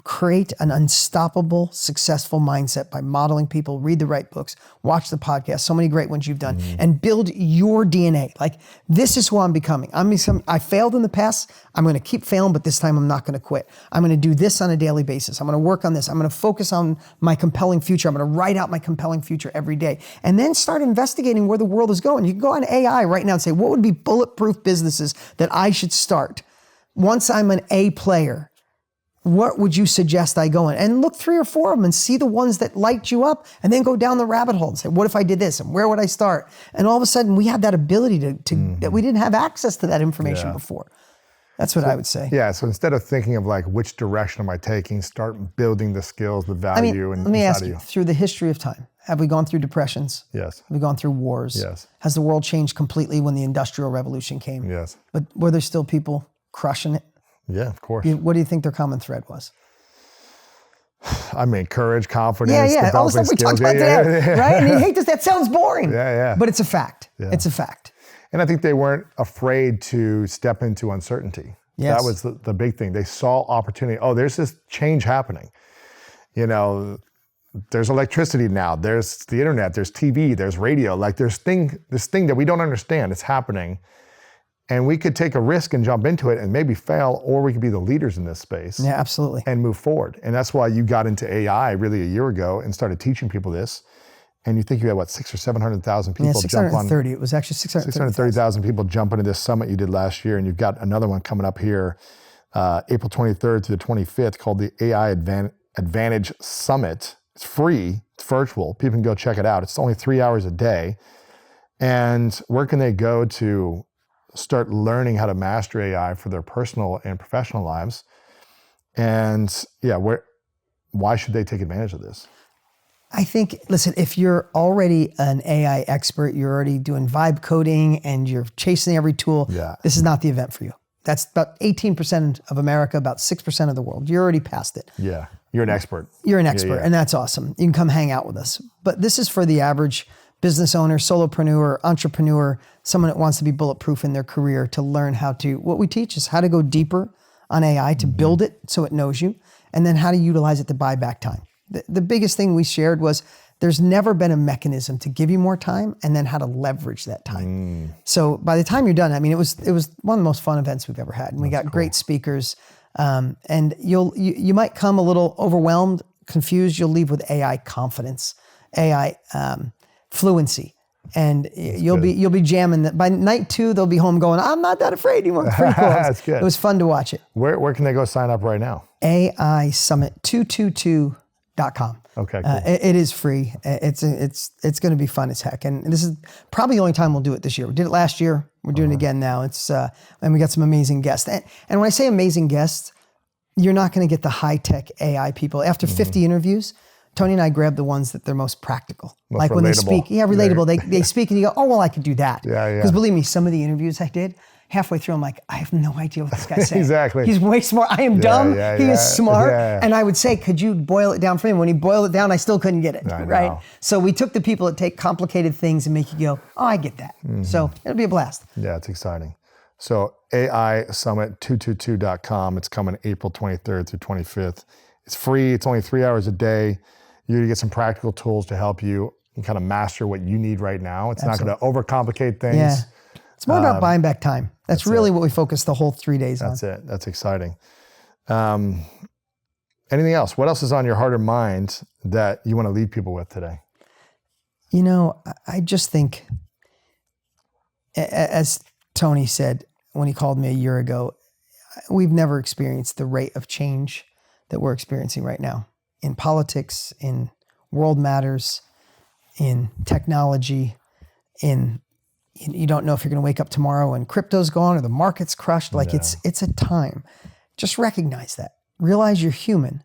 create an unstoppable, successful mindset by modeling people, read the right books, watch the podcast, so many great ones you've done, and build your DNA. Like, this is who I'm becoming. I failed in the past. I'm going to keep failing, but this time I'm not going to quit. I'm going to do this on a daily basis. I'm going to work on this. I'm going to focus on my compelling future. I'm going to write out my compelling future every day. And then start investigating where the world is going. You can go on AI right now and say, what would be bulletproof businesses that I should start? Once I'm an A player, what would you suggest I go in? And look 3 or 4 of them and see the ones that light you up, and then go down the rabbit hole and say, what if I did this? And where would I start? And all of a sudden we had that ability to that we didn't have access to that information before. That's what I would say. Yeah. So instead of thinking of like, which direction am I taking, start building the skills, the value. Let me ask you, through the history of time, have we gone through depressions? Yes. Have we gone through wars? Yes. Has the world changed completely when the Industrial Revolution came? Yes. But were there still people crushing it? Yeah, of course. What do you think their common thread was? I mean, courage, confidence, all the developing stuff we skills. talked about today, right? And you hate this, that sounds boring. Yeah. But it's a fact. Yeah. It's a fact. And I think they weren't afraid to step into uncertainty. Yes. That was the big thing. They saw opportunity. Oh, there's this change happening. There's electricity now. There's the internet. There's TV. There's radio. Like this thing that we don't understand. It's happening. And we could take a risk and jump into it and maybe fail, or we could be the leaders in this space. Yeah, absolutely. And move forward. And that's why you got into AI really a year ago and started teaching people this. And you think you had, 600,000 or 700,000 people jump on. 630. It was actually 630,000 people jump into this summit you did last year. And you've got another one coming up here, April 23rd to the 25th, called the AI Advantage Summit. It's free. It's virtual. People can go check it out. It's only 3 hours a day. And where can they go to start learning how to master AI for their personal and professional lives? And why should they take advantage of this? I think, listen, if you're already an AI expert, you're already doing vibe coding and you're chasing every tool, this is not the event for you. That's about 18% of America, about 6% of the world. You're already past it. Yeah, you're an expert. You're an expert, and that's awesome. You can come hang out with us. But this is for the average business owner, solopreneur, entrepreneur, someone that wants to be bulletproof in their career, to learn what we teach is how to go deeper on AI, to build it so it knows you, and then how to utilize it to buy back time. The biggest thing we shared was there's never been a mechanism to give you more time, and then how to leverage that time. So by the time you're done, it was one of the most fun events we've ever had. And we got great speakers, and you might come a little overwhelmed, confused. You'll leave with AI confidence, AI fluency, and you'll be jamming that. By night 2, they'll be home going, I'm not that afraid anymore. It's pretty cool. That's good. It was fun to watch it. Where can they go sign up right now? AISummit222.com. Okay, cool. It is free. It's going to be fun as heck. And this is probably the only time we'll do it this year. We did it last year. We're doing it again now. And we got some amazing guests. And when I say amazing guests, you're not going to get the high-tech AI people. After 50 interviews, Tony and I grab the ones that they're most practical. Most like when they speak. Yeah, relatable. They speak and you go, oh, well, I could do that. Yeah. Because believe me, some of the interviews I did, halfway through, I'm like, I have no idea what this guy's saying. Exactly. He's way smart. I am dumb. He is smart. Yeah. And I would say, could you boil it down for him? When he boiled it down, I still couldn't get it. I know. Right? So we took the people that take complicated things and make you go, oh, I get that. So it'll be a blast. Yeah, it's exciting. So AISummit222.com. It's coming April 23rd through 25th. It's free. It's only 3 hours a day. You're going to get some practical tools to help you kind of master what you need right now. It's not going to overcomplicate things. Yeah. It's more about buying back time. That's really what we focus the whole 3 days on. That's it. That's exciting. Anything else? What else is on your heart or mind that you want to leave people with today? I just think, as Tony said when he called me a year ago, we've never experienced the rate of change that we're experiencing right now in politics, in world matters, in technology, in you don't know if you're going to wake up tomorrow and crypto's gone or the market's crushed. Like it's a time. Just recognize that. Realize you're human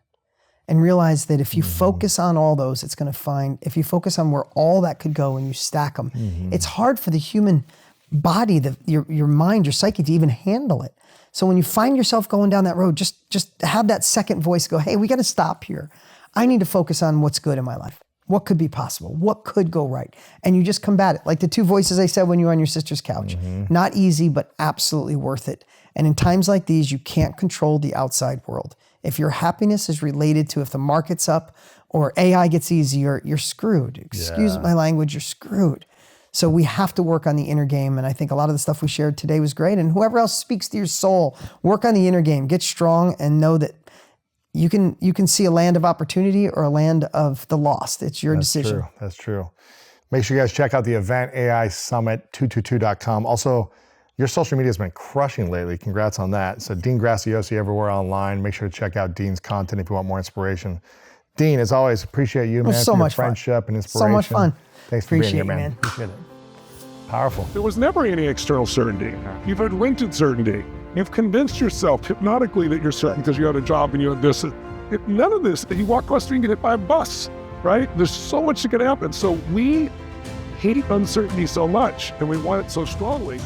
and realize that if you focus on all those, it's going to find, if you focus on where all that could go and you stack them, it's hard for the human body, your mind, your psyche to even handle it. So when you find yourself going down that road, just have that second voice go, hey, we got to stop here. I need to focus on what's good in my life. What could be possible? What could go right? And you just combat it. Like the two voices I said when you were on your sister's couch. Not easy, but absolutely worth it. And in times like these, you can't control the outside world. If your happiness is related to if the market's up or AI gets easier, you're screwed. Excuse my language, you're screwed. So we have to work on the inner game. And I think a lot of the stuff we shared today was great. And whoever else speaks to your soul, work on the inner game, get strong and know that you can see a land of opportunity or a land of the lost. It's your decision. That's true. Make sure you guys check out the event, AISummit222.com. Also, your social media has been crushing lately. Congrats on that. So Dean Graziosi everywhere online. Make sure to check out Dean's content if you want more inspiration. Dean, as always, appreciate you, man. So much friendship and inspiration. So much fun. Thanks for being here, man. Appreciate it. Powerful. There was never any external certainty. You've had rented certainty. You've convinced yourself hypnotically that you're certain because you had a job and you had this. None of this. You walk across the street and get hit by a bus, right? There's so much that can happen. So we hate uncertainty so much and we want it so strongly.